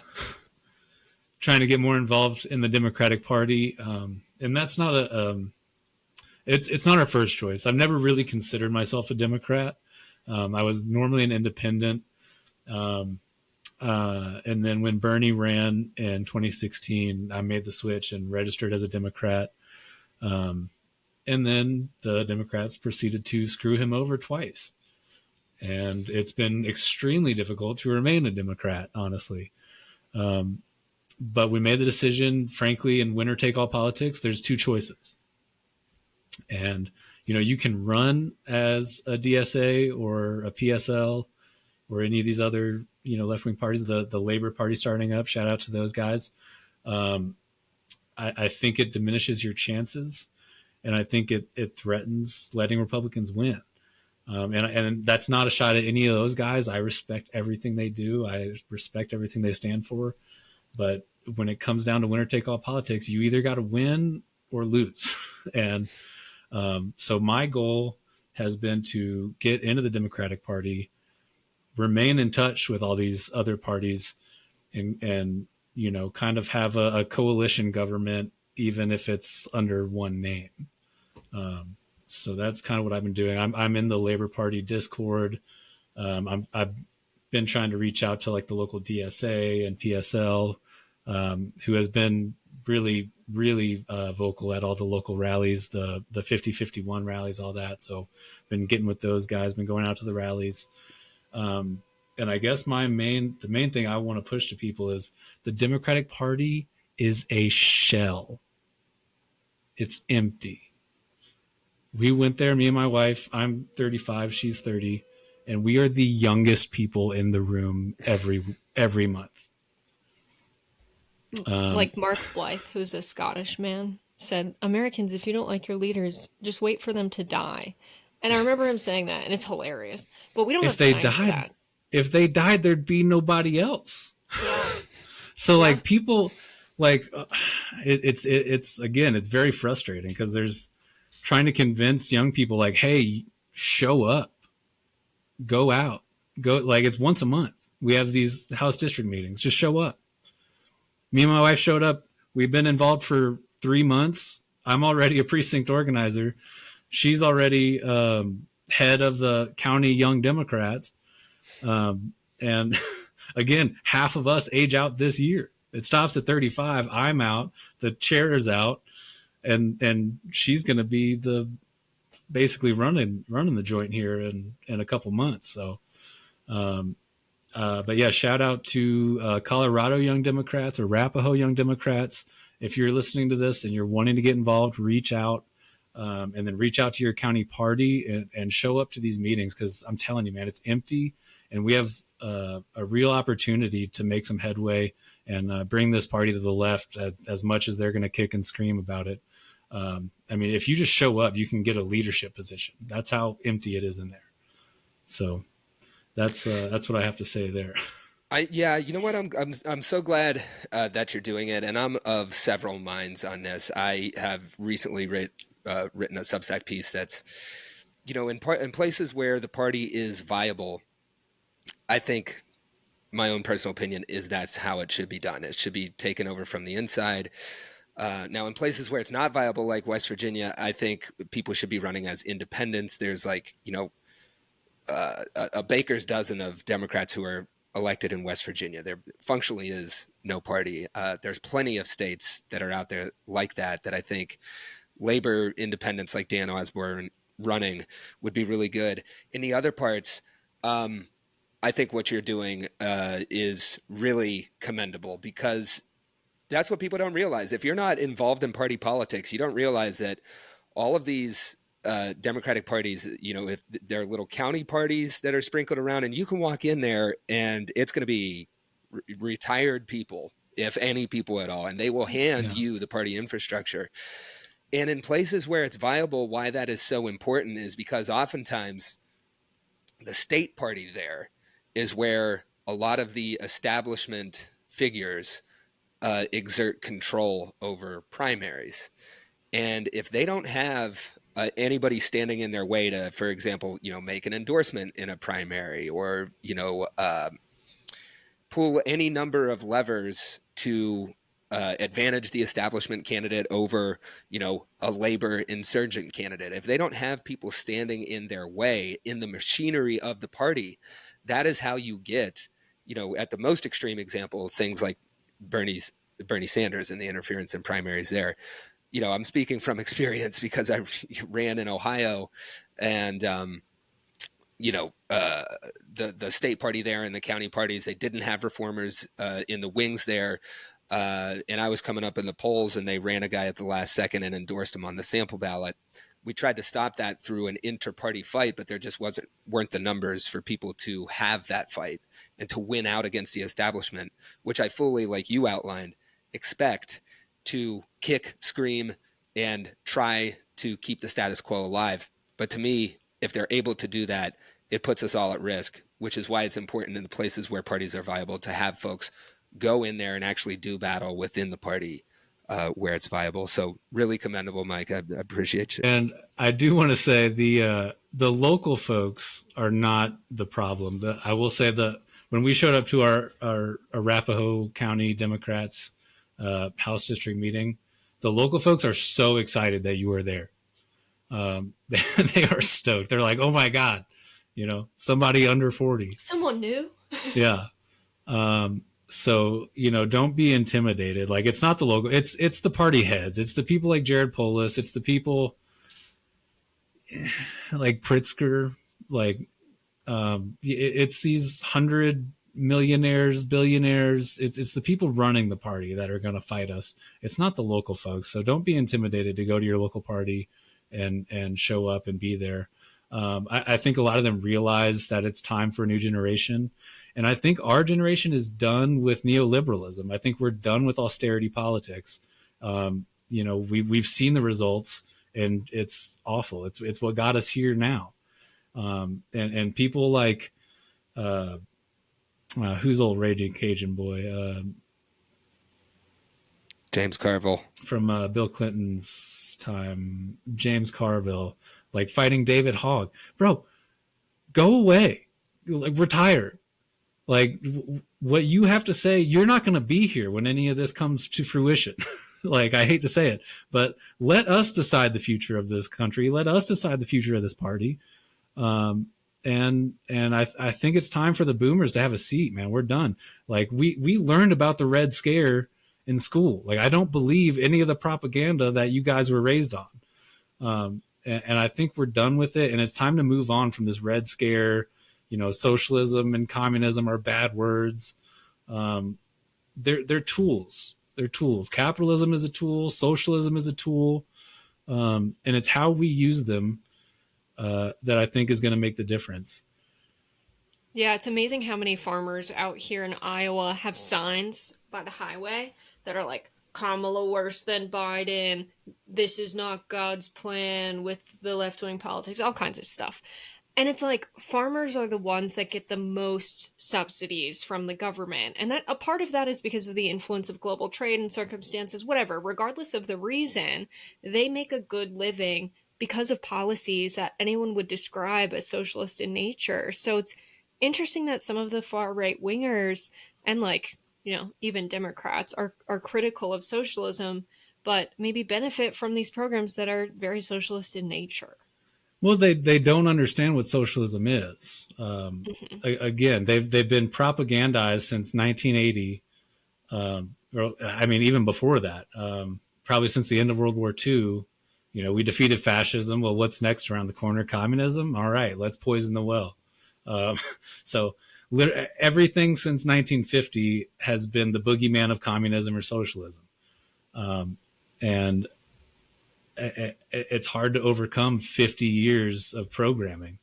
C: trying to get more involved in the Democratic Party. And that's not it's not our first choice. I've never really considered myself a Democrat. I was normally an independent. And then when Bernie ran in 2016, I made the switch and registered as a Democrat. And then the Democrats proceeded to screw him over twice. And it's been extremely difficult to remain a Democrat, honestly. But we made the decision, frankly, in winner take all politics, there's two choices. And, you can run as a DSA or a PSL or any of these other, left-wing parties, the Labor Party starting up, shout out to those guys. I think it diminishes your chances, and I think it threatens letting Republicans win. And that's not a shot at any of those guys. I respect everything they do. I respect everything they stand for. But when it comes down to winner take all politics, you either got to win or lose. And so my goal has been to get into the Democratic Party, remain in touch with all these other parties, and kind of have a coalition government, even if it's under one name. So that's kind of what I've been doing. I'm in the Labor Party Discord. I've been trying to reach out to like the local DSA and PSL, who has been really, really vocal at all the local rallies, the 50-51 rallies, all that. So been getting with those guys, been going out to the rallies. And I guess the main thing I want to push to people is the Democratic Party is a shell. It's empty. We went there, me and my wife. I'm 35, she's 30, and we are the youngest people in the room every month.
A: Like Mark Blythe, who's a Scottish man, said, Americans, if you don't like your leaders, just wait for them to die. And I remember him saying that, and it's hilarious. But we don't have time for that.
C: If they died, there'd be nobody else.
A: Yeah.
C: So like people, like it's again, it's very frustrating because there's trying to convince young people like, hey, show up, go out, go. Like it's once a month. We have these House district meetings. Just show up. Me and my wife showed up. We've been involved for 3 months. I'm already a precinct organizer. She's already head of the county Young Democrats. And again, half of us age out this year. It stops at 35. I'm out. The chair is out, and she's going to be basically running the joint here in a couple months. So, but yeah, shout out to Colorado Young Democrats or Arapahoe Young Democrats. If you're listening to this and you're wanting to get involved, reach out. And then reach out to your county party and show up to these meetings, because I'm telling you, man, it's empty, and we have a real opportunity to make some headway and bring this party to the left as much as they're going to kick and scream about it. I mean, if you just show up, you can get a leadership position. That's how empty it is in there. So that's what I have to say there.
B: You know what? I'm so glad that you're doing it, and I'm of several minds on this. I have recently written a Substack piece that's, in places where the party is viable. I think my own personal opinion is that's how it should be done. It should be taken over from the inside. Now, in places where it's not viable, like West Virginia, I think people should be running as independents. There's a baker's dozen of Democrats who are elected in West Virginia. There functionally is no party. There's plenty of states that are out there like that I think labor independents like Dan Osborne running would be really good. In the other parts, I think what you're doing is really commendable, because that's what people don't realize. If you're not involved in party politics, you don't realize that all of these Democratic parties, if there are little county parties that are sprinkled around, and you can walk in there and it's going to be retired people, if any people at all, and they will hand you the party infrastructure. And in places where it's viable, why that is so important is because oftentimes the state party there is where a lot of the establishment figures exert control over primaries. And if they don't have anybody standing in their way to, for example, make an endorsement in a primary, or, pull any number of levers to advantage the establishment candidate over, a labor insurgent candidate. If they don't have people standing in their way in the machinery of the party, that is how you get, at the most extreme example of things like Bernie Sanders and the interference in primaries there. I'm speaking from experience because I ran in Ohio, and the state party there and the county parties, they didn't have reformers in the wings there. And I was coming up in the polls, and they ran a guy at the last second and endorsed him on the sample ballot. We tried to stop that through an inter-party fight, but there just weren't the numbers for people to have that fight and to win out against the establishment, which I fully, like you outlined, expect to kick, scream, and try to keep the status quo alive. But to me, if they're able to do that, it puts us all at risk, which is why it's important in the places where parties are viable to have folks go in there and actually do battle within the party where it's viable. So really commendable, Mike. I appreciate you.
C: And I do want to say the local folks are not the problem. I will say that when we showed up to our Arapahoe County Democrats House District meeting, the local folks are so excited that you were there. They are stoked. They're like, oh my God, somebody under 40.
A: Someone new.
C: Yeah. So, don't be intimidated. Like, it's not the local, it's the party heads. It's the people like Jared Polis. It's the people like Pritzker. Like, It's these 100 millionaires, billionaires. It's the people running the party that are going to fight us. It's not the local folks. So don't be intimidated to go to your local party and show up and be there. I think a lot of them realize that it's time for a new generation. And I think our generation is done with neoliberalism. I think we're done with austerity politics. We've seen the results, and it's awful. It's what got us here now. And people like, who's old Raging Cajun boy?
B: James Carville.
C: From Bill Clinton's time, James Carville, like fighting David Hogg. Bro, go away. Like, retire. Like, what you have to say, you're not going to be here when any of this comes to fruition. Like, I hate to say it, but let us decide the future of this country. Let us decide the future of this party. And I think it's time for the boomers to have a seat, man. We're done. Like, we learned about the Red Scare in school. Like, I don't believe any of the propaganda that you guys were raised on. And I think we're done with it. And it's time to move on from this Red Scare. Socialism and communism are bad words. They're tools. They're tools. Capitalism is a tool. Socialism is a tool. And it's how we use them that I think is going to make the difference.
A: Yeah, it's amazing how many farmers out here in Iowa have signs by the highway that are like, Kamala worse than Biden, this is not God's plan, with the left-wing politics, all kinds of stuff. And it's like, farmers are the ones that get the most subsidies from the government. And that a part of that is because of the influence of global trade and circumstances, whatever. Regardless of the reason, they make a good living because of policies that anyone would describe as socialist in nature. So it's interesting that some of the far right wingers and even Democrats are critical of socialism, but maybe benefit from these programs that are very socialist in nature.
C: Well, they don't understand what socialism is. Again, they've been propagandized since 1980. Even before that, probably since the end of World War II. We defeated fascism. Well, what's next around the corner? Communism. All right, let's poison the well. So everything since 1950 has been the boogeyman of communism or socialism. And it's hard to overcome 50 years of programming.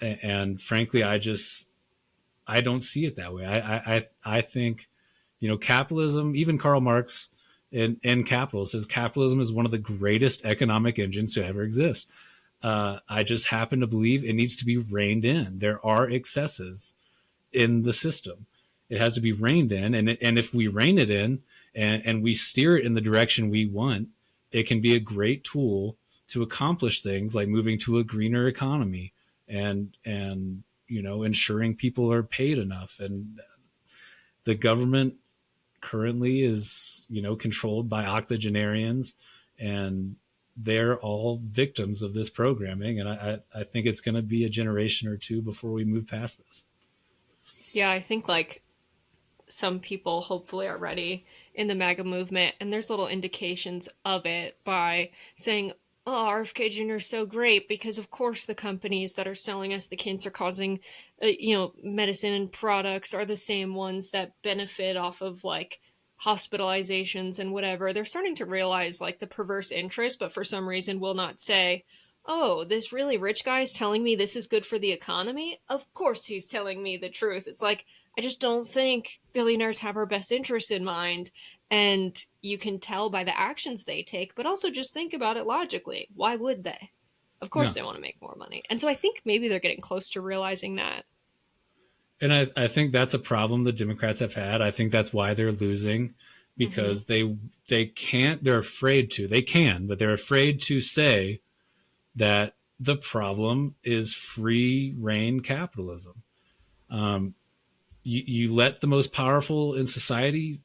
C: And frankly, I don't see it that way. I think, capitalism, even Karl Marx in Capital says capitalism is one of the greatest economic engines to ever exist. I just happen to believe it needs to be reined in. There are excesses in the system. It has to be reined in. And if we rein it in and we steer it in the direction we want, it can be a great tool to accomplish things like moving to a greener economy and ensuring people are paid enough. And the government currently is, controlled by octogenarians, and they're all victims of this programming. And I think it's going to be a generation or two before we move past this.
A: Yeah, I think some people hopefully are ready in the MAGA movement, and there's little indications of it by saying, oh, RFK Jr. is so great because of course the companies that are selling us the cancer causing, medicine and products are the same ones that benefit off of hospitalizations and whatever. They're starting to realize the perverse interest, but for some reason will not say, oh, this really rich guy is telling me this is good for the economy. Of course he's telling me the truth. It's I just don't think billionaires have our best interests in mind. And you can tell by the actions they take, but also just think about it logically. Why would they? Of course they want to make more money. And so I think maybe they're getting close to realizing that. And
C: I think that's a problem the Democrats have had. I think that's why they're losing, because they can't, they're afraid to. They can, but they're afraid to say that the problem is free reign capitalism. You let the most powerful in society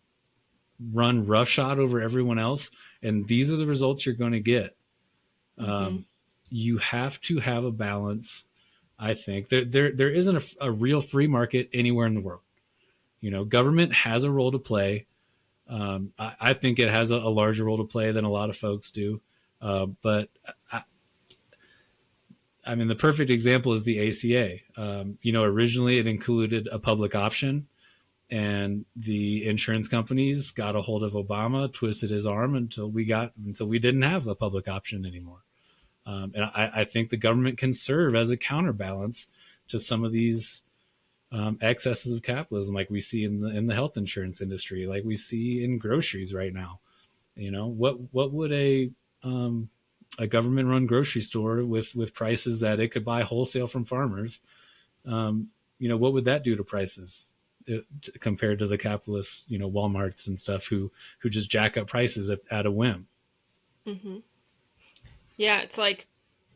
C: run roughshod over everyone else, and these are the results you're going to get. You have to have a balance. I think there isn't a real free market anywhere in the world. Government has a role to play. I think it has a larger role to play than a lot of folks do. But I mean, the perfect example is the ACA. Originally it included a public option, and the insurance companies got a hold of Obama, twisted his arm until we didn't have a public option anymore. And I think the government can serve as a counterbalance to some of these excesses of capitalism, like we see in the health insurance industry, like we see in groceries right now. What would a government-run grocery store with prices that it could buy wholesale from farmers? What would that do to prices compared to the capitalist, Walmarts and stuff who just jack up prices at a whim?
A: Mm-hmm. Yeah, it's like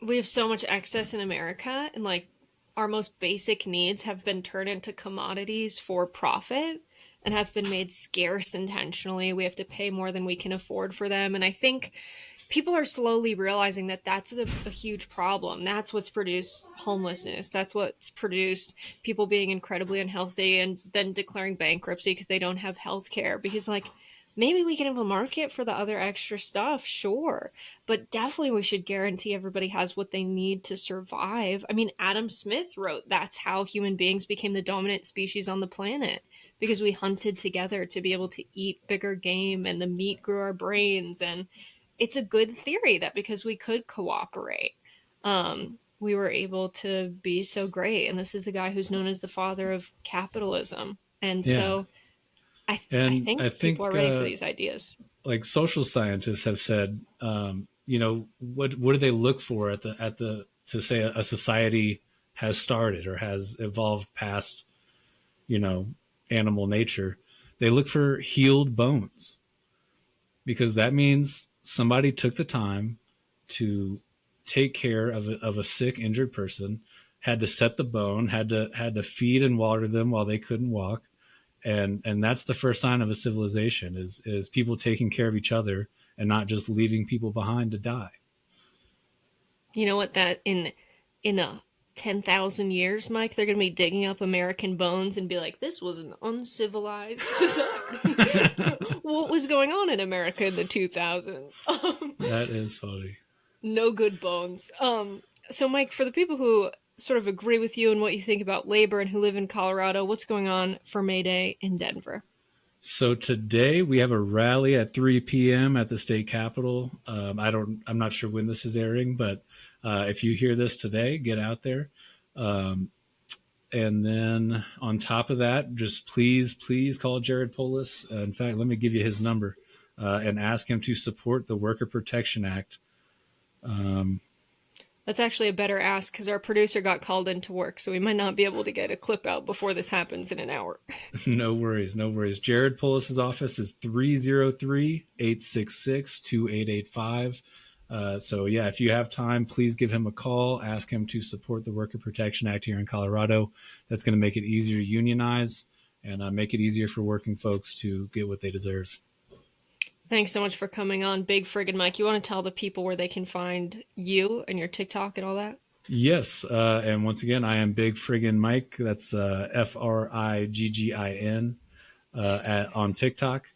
A: we have so much excess in America, and like our most basic needs have been turned into commodities for profit and have been made scarce intentionally. We have to pay more than we can afford for them. And I think people are slowly realizing that that's a huge problem. That's what's produced homelessness. That's what's produced people being incredibly unhealthy and then declaring bankruptcy because they don't have health care. Because, like, maybe we can have a market for the other extra stuff, sure. But definitely we should guarantee everybody has what they need to survive. I mean, Adam Smith wrote that's how human beings became the dominant species on the planet, because we hunted together to be able to eat bigger game and the meat grew our brains. And it's a good theory that because we could cooperate, we were able to be so great. And this is the guy who's known as the father of capitalism. And so I think people are ready for these ideas.
C: Like social scientists have said, what do they look for to say a society has started or has evolved past, animal nature? They look for healed bones, because that means somebody took the time to take care of a sick, injured person, had to set the bone, had to feed and water them while they couldn't walk. And that's the first sign of a civilization is people taking care of each other and not just leaving people behind to die.
A: You know what, that in a 10,000 years, Mike, they're going to be digging up American bones and be like, this was an uncivilized society. What was going on in America in the 2000s?
C: That is funny.
A: No good bones. So, Mike, for the people who sort of agree with you and what you think about labor and who live in Colorado, what's going on for May Day in Denver?
C: So today we have a rally at 3 p.m. at the state capitol. I'm not sure when this is airing, but if you hear this today, get out there. And then on top of that, just please call Jared Polis. In fact, let me give you his number and ask him to support the Worker Protection Act.
A: That's actually a better ask because our producer got called into work, so we might not be able to get a clip out before this happens in an hour.
C: No worries. Jared Polis's office is 303-866-2885. So yeah, if you have time, please give him a call. Ask him to support the Worker Protection Act here in Colorado. That's going to make it easier to unionize and make it easier for working folks to get what they deserve.
A: Thanks so much for coming on, Big Friggin' Mike. You want to tell the people where they can find you and your TikTok and all that?
C: Yes. And once again, I am Big Friggin' Mike. That's Friggin on TikTok.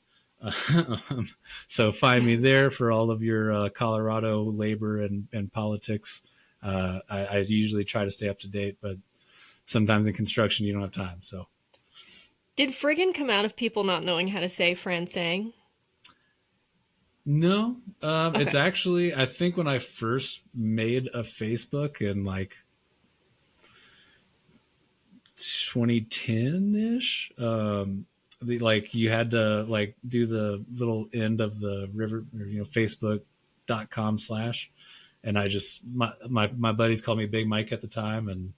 C: So find me there for all of your Colorado labor and politics. I usually try to stay up to date, but sometimes in construction, you don't have time. So,
A: did friggin' come out of people not knowing how to say Francingue?
C: No,
A: Okay.
C: It's actually, I think when I first made a Facebook in like 2010-ish, like you had to like do the little end of the river, or, facebook.com/ and I just, my buddies called me Big Mike at the time and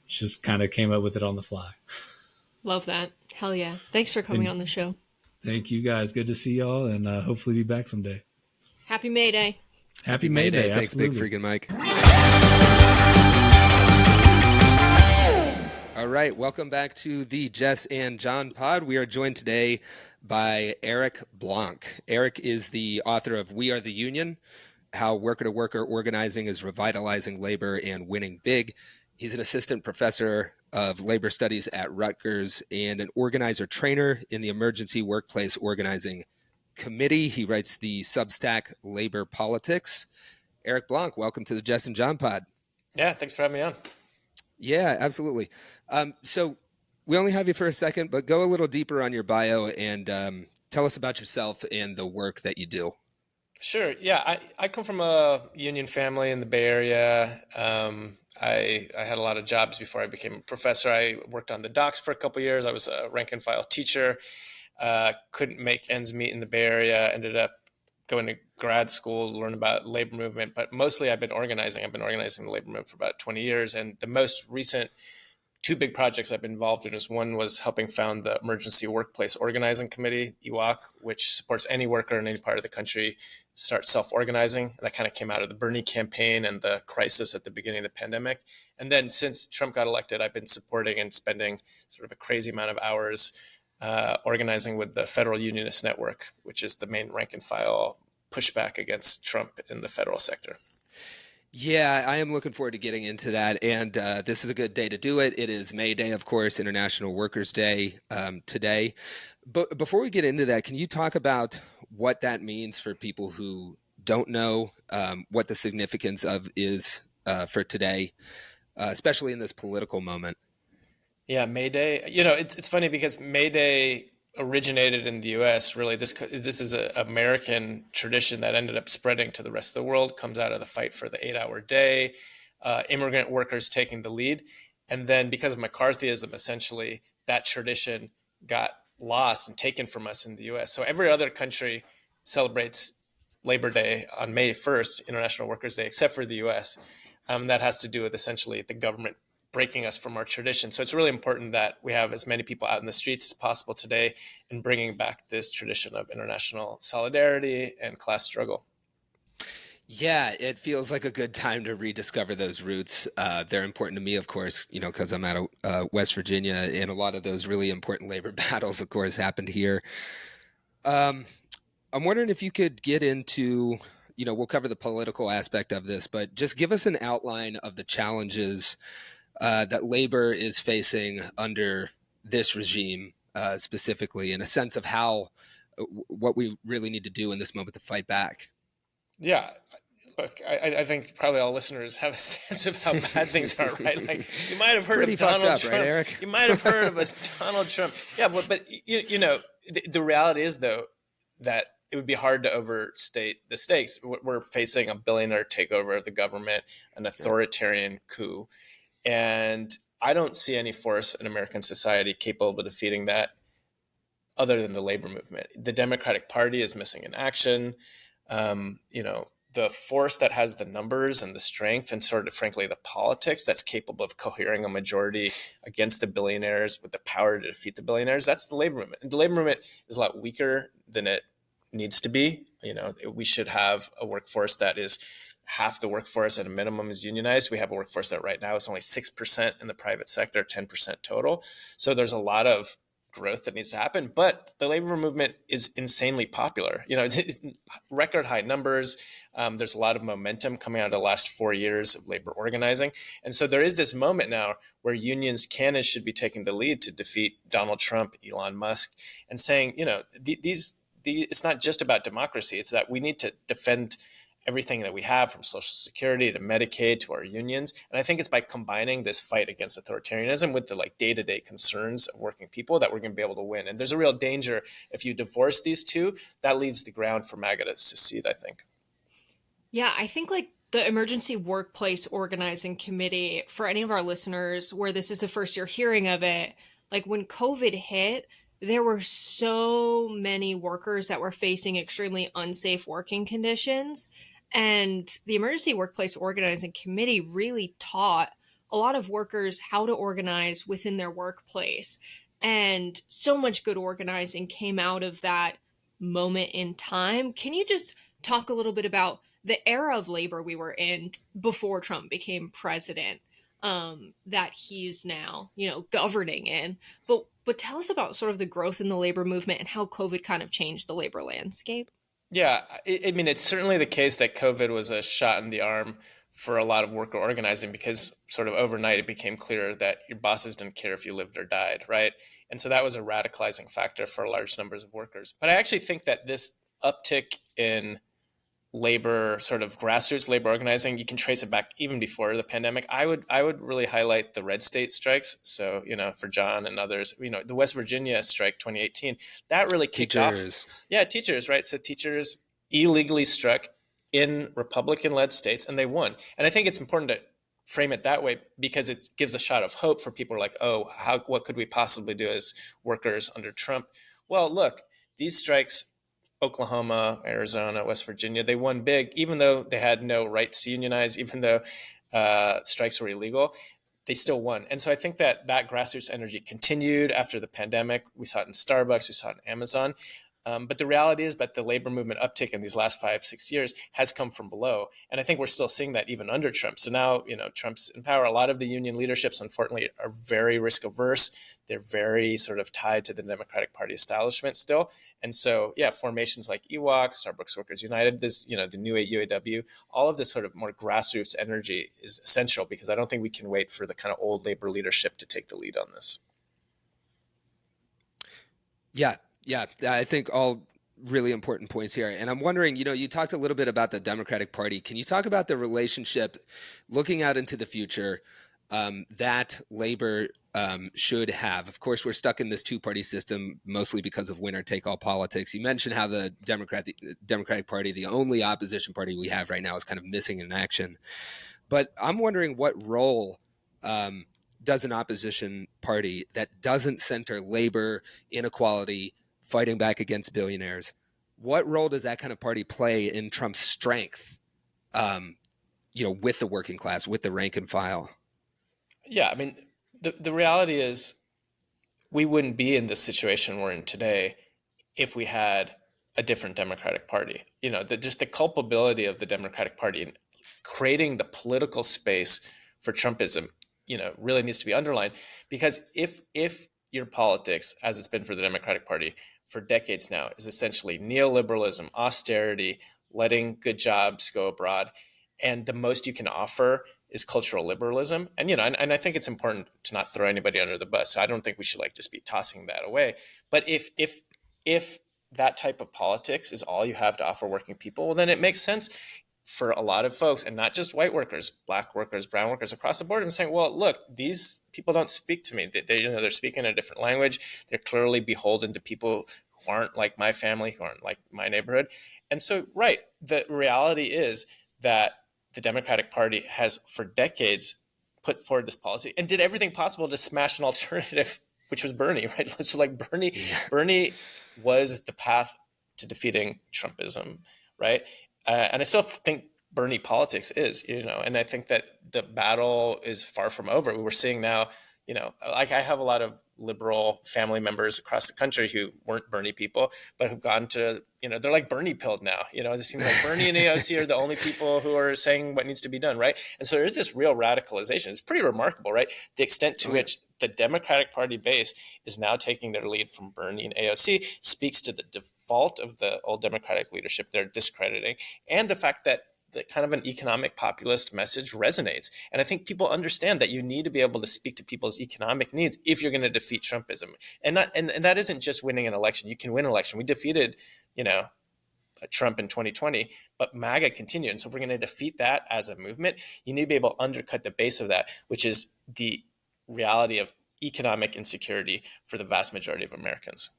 C: just kind of came up with it on the fly.
A: Love that. Hell yeah. Thanks for coming on the show.
C: Thank you guys. Good to see y'all, and hopefully be back someday.
A: Happy May Day.
C: Happy May Day.
B: Thanks,
C: absolutely.
B: Big Friggin' Mike. All right, welcome back to the Jess and John pod. We are joined today by Eric Blanc. Eric is the author of We Are the Union, How Worker-to-Worker Organizing is Revitalizing Labor and Winning Big. He's an assistant professor of labor studies at Rutgers and an organizer trainer in the Emergency Workplace Organizing Committee. He writes the Substack Labor Politics. Eric Blanc. Welcome to the Jess and John Pod.
D: Yeah, thanks for having me on.
B: Yeah, absolutely. So we only have you for a second, but go a little deeper on your bio and tell us about yourself and the work that you do.
D: Sure. Yeah, I come from a union family in the Bay Area. I had a lot of jobs before I became a professor. I worked on the docks for a couple of years. I was a rank and file teacher. Couldn't make ends meet in the Bay Area. Ended up going to grad school, learn about labor movement, but mostly I've been organizing. I've been organizing the labor movement for about 20 years. And the most recent two big projects I've been involved in is one was helping found the Emergency Workplace Organizing Committee, EWOC, which supports any worker in any part of the country to start self-organizing. That kind of came out of the Bernie campaign and the crisis at the beginning of the pandemic. And then since Trump got elected, I've been supporting and spending sort of a crazy amount of hours organizing with the Federal Unionist Network, which is the main rank and file pushback against Trump in the federal sector.
B: Yeah, I am looking forward to getting into that. And this is a good day to do it. It is May Day, of course, International Workers' Day today. But before we get into that, can you talk about what that means for people who don't know what the significance of is for today, especially in this political moment?
D: Yeah, May Day. It's funny because May Day originated in the U.S. Really, this is an American tradition that ended up spreading to the rest of the world. Comes out of the fight for the 8-hour day, immigrant workers taking the lead, and then because of McCarthyism, essentially that tradition got lost and taken from us in the U.S. So every other country celebrates Labor Day on May 1st, International Workers' Day, except for the U.S. That has to do with essentially the government breaking us from our tradition. So it's really important that we have as many people out in the streets as possible today and bringing back this tradition of international solidarity and class struggle.
B: Yeah, it feels like a good time to rediscover those roots. They're important to me, of course, because I'm out of West Virginia, and a lot of those really important labor battles, of course, happened here. I'm wondering if you could get into, we'll cover the political aspect of this, but just give us an outline of the challenges that labor is facing under this regime, specifically, in a sense of what we really need to do in this moment to fight back.
D: Yeah. Look, I think probably all listeners have a sense of how bad things are, right? Like you might have heard of Donald Trump,
B: right, Eric?
D: You might have heard of a Donald Trump. Yeah, but the reality is though that it would be hard to overstate the stakes. We're facing a billionaire takeover of the government, an authoritarian coup. And I don't see any force in American society capable of defeating that other than the labor movement. The Democratic Party is missing in action. The force that has the numbers and the strength and sort of, frankly, the politics that's capable of cohering a majority against the billionaires with the power to defeat the billionaires, that's the labor movement. And the labor movement is a lot weaker than it needs to be. We should have a workforce that is half the workforce at a minimum is unionized. We have a workforce that right now is only 6% in the private sector, 10% total. So there's a lot of growth that needs to happen, but the labor movement is insanely popular. It's record high numbers. There's a lot of momentum coming out of the last 4 years of labor organizing. And so there is this moment now where unions can and should be taking the lead to defeat Donald Trump, Elon Musk, and saying, it's not just about democracy. It's that we need to defend everything that we have, from Social Security to Medicaid to our unions. And I think it's by combining this fight against authoritarianism with the day-to-day concerns of working people that we're going to be able to win. And there's a real danger if you divorce these two, that leaves the ground for MAGA to secede, I think.
A: Yeah, I think the Emergency Workplace Organizing Committee, for any of our listeners where this is the first year hearing of it, when COVID hit, there were so many workers that were facing extremely unsafe working conditions. And the Emergency Workplace Organizing Committee really taught a lot of workers how to organize within their workplace. And so much good organizing came out of that moment in time. Can you just talk a little bit about the era of labor we were in before Trump became president, that he's now, governing in? But tell us about sort of the growth in the labor movement and how COVID kind of changed the labor landscape.
D: Yeah, it's certainly the case that COVID was a shot in the arm for a lot of worker organizing, because sort of overnight it became clear that your bosses didn't care if you lived or died, right? And so that was a radicalizing factor for large numbers of workers. But I actually think that this uptick in labor, sort of grassroots labor organizing, you can trace it back even before the pandemic. I would really highlight the red state strikes. So, for John and others, the West Virginia strike 2018, that really kicked
B: Teachers.
D: off. Yeah, teachers, right? So teachers illegally struck in Republican-led states, and they won. And I think it's important to frame it that way because it gives a shot of hope for people like, oh, what could we possibly do as workers under Trump? Well, look, these strikes, Oklahoma, Arizona, West Virginia, they won big, even though they had no rights to unionize, even though strikes were illegal, they still won. And so I think that grassroots energy continued after the pandemic. We saw it in Starbucks, we saw it in Amazon. But the reality is that the labor movement uptick in these last 5-6 years has come from below. And I think we're still seeing that even under Trump. So now, Trump's in power. A lot of the union leaderships, unfortunately, are very risk averse. They're very sort of tied to the Democratic Party establishment still. And so, yeah, formations like EWOC, Starbucks Workers United, this, the new UAW, all of this sort of more grassroots energy is essential because I don't think we can wait for the kind of old labor leadership to take the lead on this.
B: Yeah, I think all really important points here. And I'm wondering, you talked a little bit about the Democratic Party. Can you talk about the relationship looking out into the future that labor should have? Of course, we're stuck in this two-party system mostly because of winner-take-all politics. You mentioned how the Democratic Party, the only opposition party we have right now, is kind of missing in action. But I'm wondering what role does an opposition party that doesn't center labor, inequality, fighting back against billionaires, what role does that kind of party play in Trump's strength, with the working class, with the rank and file? Yeah,
D: I mean, the reality is we wouldn't be in the situation we're in today if we had a different Democratic Party. Just the culpability of the Democratic Party in creating the political space for Trumpism, really needs to be underlined. Because if your politics, as it's been for the Democratic Party for decades now, is essentially neoliberalism, austerity, letting good jobs go abroad, and the most you can offer is cultural liberalism. And and I think it's important to not throw anybody under the bus. So I don't think we should just be tossing that away. But if that type of politics is all you have to offer working people, well, then it makes sense for a lot of folks, and not just white workers, black workers, brown workers across the board, and saying, well, look, these people don't speak to me. They're speaking a different language. They're clearly beholden to people who aren't like my family, who aren't like my neighborhood. And so, right, the reality is that the Democratic Party has for decades put forward this policy and did everything possible to smash an alternative, which was Bernie, right? So Bernie was the path to defeating Trumpism, right? And I still think Bernie politics is, and I think that the battle is far from over. We're seeing now, I have a lot of liberal family members across the country who weren't Bernie people, but who've gone to, they're like Bernie pilled now. It seems like Bernie and AOC are the only people who are saying what needs to be done, right? And so there's this real radicalization. It's pretty remarkable, right? The extent to which the Democratic Party base is now taking their lead from Bernie and AOC speaks to the default of the old Democratic leadership they're discrediting, and the fact that the kind of an economic populist message resonates. And I think people understand that you need to be able to speak to people's economic needs if you're going to defeat Trumpism. And that isn't just winning an election. You can win an election. We defeated, Trump in 2020, but MAGA continued. And so if we're going to defeat that as a movement, you need to be able to undercut the base of that, which is the reality of economic insecurity for the vast majority of Americans.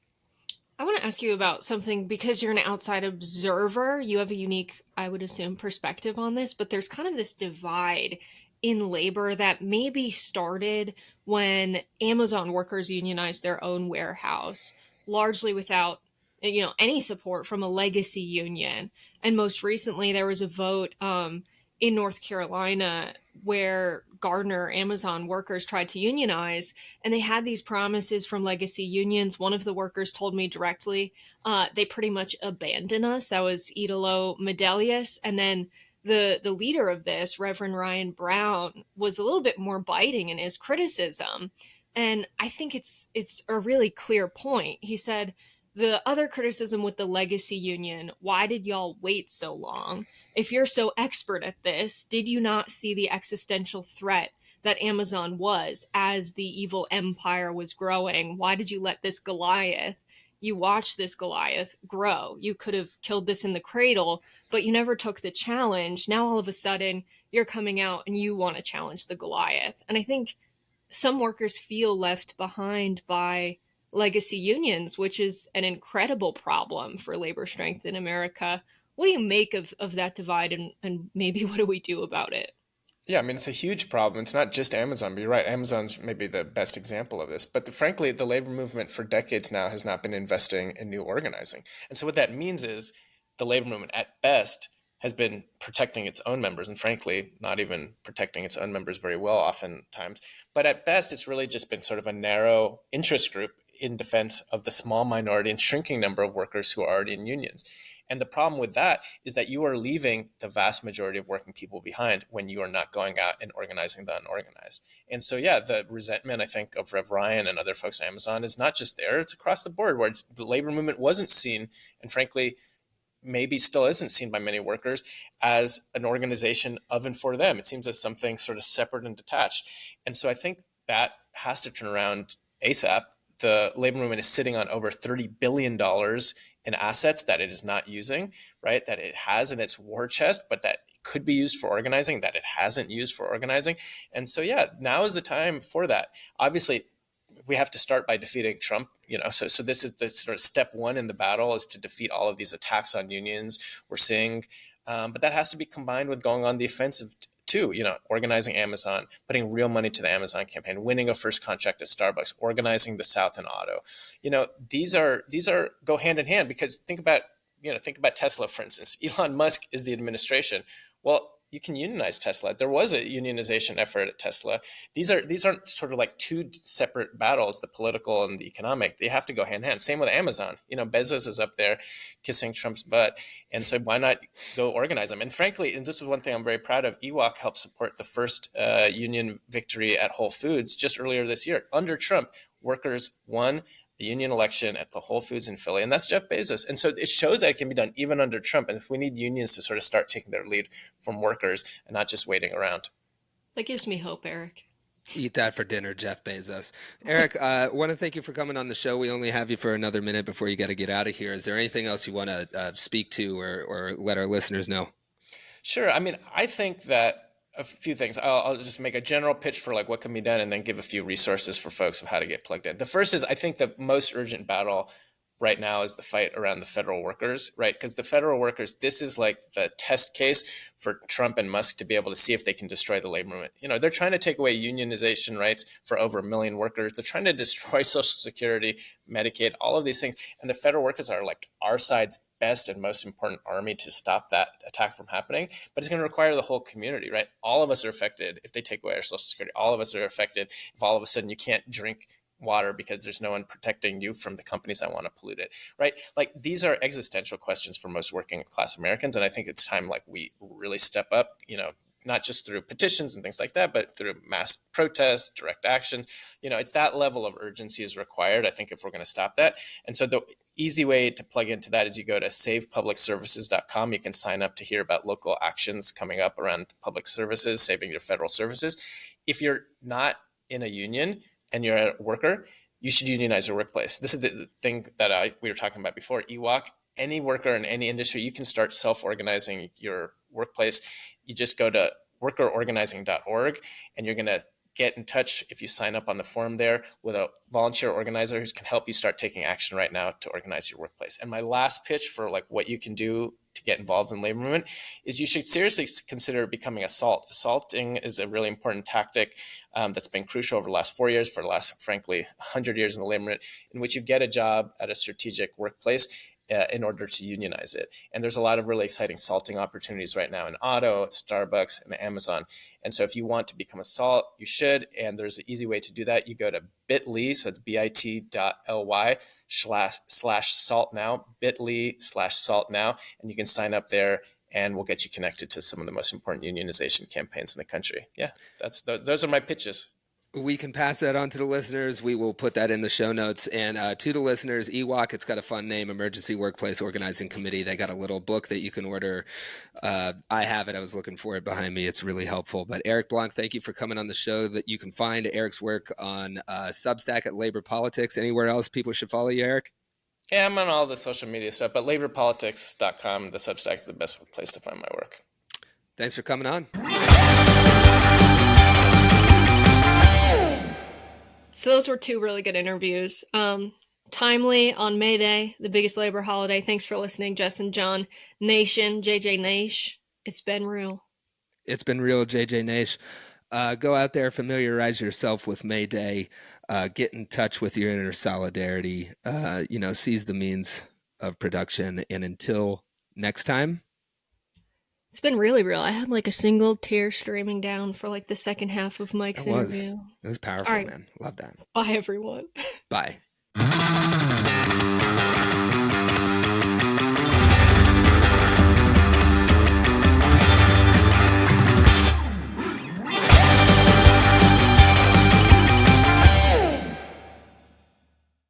A: I want to ask you about something because you're an outside observer. You have a unique, I would assume, perspective on this, but there's kind of this divide in labor that maybe started when Amazon workers unionized their own warehouse, largely without, any support from a legacy union. And most recently, there was a vote in North Carolina where Gardner, Amazon workers tried to unionize, and they had these promises from legacy unions. One of the workers told me directly, they pretty much abandon us. That was Idolo Medelius. And then the leader of this, Reverend Ryan Brown, was a little bit more biting in his criticism. And I think it's a really clear point. He said, the other criticism with the legacy union, why did y'all wait so long? If you're so expert at this, did you not see the existential threat that Amazon was as the evil empire was growing? Why did you let this Goliath you watch this Goliath grow. You could have killed this in the cradle, but you never took the challenge. Now all of a sudden you're coming out and you want to challenge the Goliath. And I think some workers feel left behind by legacy unions, which is an incredible problem for labor strength in America. What do you make of that divide, and maybe what do we do about it?
D: Yeah, I mean, it's a huge problem. It's not just Amazon, but you're right. Amazon's maybe the best example of this. But frankly, the labor movement for decades now has not been investing in new organizing. And so what that means is the labor movement at best has been protecting its own members, and frankly, not even protecting its own members very well oftentimes. But at best, it's really just been sort of a narrow interest group in defense of the small minority and shrinking number of workers who are already in unions. And the problem with that is that you are leaving the vast majority of working people behind when you are not going out and organizing the unorganized. And so, yeah, the resentment, I think, of Rev Ryan and other folks at Amazon is not just there, it's across the board, where the labor movement wasn't seen, and frankly, maybe still isn't seen by many workers as an organization of and for them. It seems as something sort of separate and detached. And so I think that has to turn around ASAP. The labor movement is sitting on over $30 billion in assets that it is not using, right? That it has in its war chest, but that could be used for organizing, that it hasn't used for organizing. And so, yeah, now is the time for that. Obviously, we have to start by defeating Trump, so this is the sort of step one in the battle, is to defeat all of these attacks on unions we're seeing. But that has to be combined with going on the offensive too, organizing Amazon, putting real money to the Amazon campaign, winning a first contract at Starbucks, organizing the South in auto. These are go hand in hand, because think about Tesla, for instance. Elon Musk is the administration. Well, you can unionize Tesla. There was a unionization effort at Tesla. These aren't sort of like two separate battles, the political and the economic. They have to go hand in hand. Same with Amazon. Bezos is up there kissing Trump's butt. And so why not go organize them? And frankly, and this is one thing I'm very proud of, EWOC helped support the first union victory at Whole Foods just earlier this year. Under Trump, workers won the union election at the Whole Foods in Philly, and that's Jeff Bezos. And so it shows that it can be done even under Trump. And if we need unions to sort of start taking their lead from workers and not just waiting around.
A: That gives me hope, Eric.
B: Eat that for dinner, Jeff Bezos. Eric, I want to thank you for coming on the show. We only have you for another minute before you got to get out of here. Is there anything else you want to speak to or let our listeners know?
D: Sure. I mean, I think that a few things. I'll just make a general pitch for like what can be done, and then give a few resources for folks of how to get plugged in. The first is, I think the most urgent battle right now is the fight around the federal workers, right? Because the federal workers, this is like the test case for Trump and Musk to be able to see if they can destroy the labor movement. They're trying to take away unionization rights for over 1 million workers. They're trying to destroy Social Security, Medicaid, all of these things. And the federal workers are like our side's best and most important army to stop that attack from happening. But it's going to require the whole community, right? All of us are affected if they take away our Social Security. All of us are affected if all of a sudden you can't drink water because there's no one protecting you from the companies that want to pollute it, right? Like, these are existential questions for most working class Americans. And I think it's time like we really step up, not just through petitions and things like that, but through mass protests, direct action. It's that level of urgency is required, I think, if we're going to stop that. And so the easy way to plug into that is you go to savepublicservices.com. You can sign up to hear about local actions coming up around public services, saving your federal services. If you're not in a union and you're a worker, you should unionize your workplace. This is the thing that we were talking about before, EWOC. Any worker in any industry, you can start self-organizing your workplace. You just go to workerorganizing.org, and you're going to get in touch, if you sign up on the forum there, with a volunteer organizer who can help you start taking action right now to organize your workplace. And my last pitch for like what you can do to get involved in labor movement is you should seriously consider becoming a SALT. Assaulting is a really important tactic that's been crucial over the last 4 years, for the last, frankly, 100 years in the labor movement, in which you get a job at a strategic workplace in order to unionize it. And there's a lot of really exciting salting opportunities right now in auto, at Starbucks, and Amazon. And so if you want to become a SALT, you should. And there's an easy way to do that. You go to bit.ly, so it's bit.ly/SALT now, bit.ly/SALT now, and you can sign up there, and we'll get you connected to some of the most important unionization campaigns in the country. Yeah, those are my pitches.
B: We can pass that on to the listeners. We will put that in the show notes. And to the listeners, EWOC, it's got a fun name, Emergency Workplace Organizing Committee. They got a little book that you can order. I have it. I was looking for it behind me. It's really helpful. But Eric Blanc, thank you for coming on the show. That you can find Eric's work on Substack at Labor Politics. Anywhere else people should follow you, Eric?
D: Yeah, I'm on all the social media stuff, but laborpolitics.com, the Substack, is the best place to find my work.
B: Thanks for coming on.
A: So those were two really good interviews. Timely on May Day, the biggest labor holiday. Thanks for listening, Jess and John. Nation, JJ Nash. It's been real.
B: It's been real, JJ Nash. Go out there, familiarize yourself with May Day. Get in touch with your inner solidarity. Seize the means of production. And until next time.
A: It's been really real. I had like a single tear streaming down for like the second half of Mike's interview.
B: It was powerful, man. Love that.
A: Bye, everyone.
B: Bye.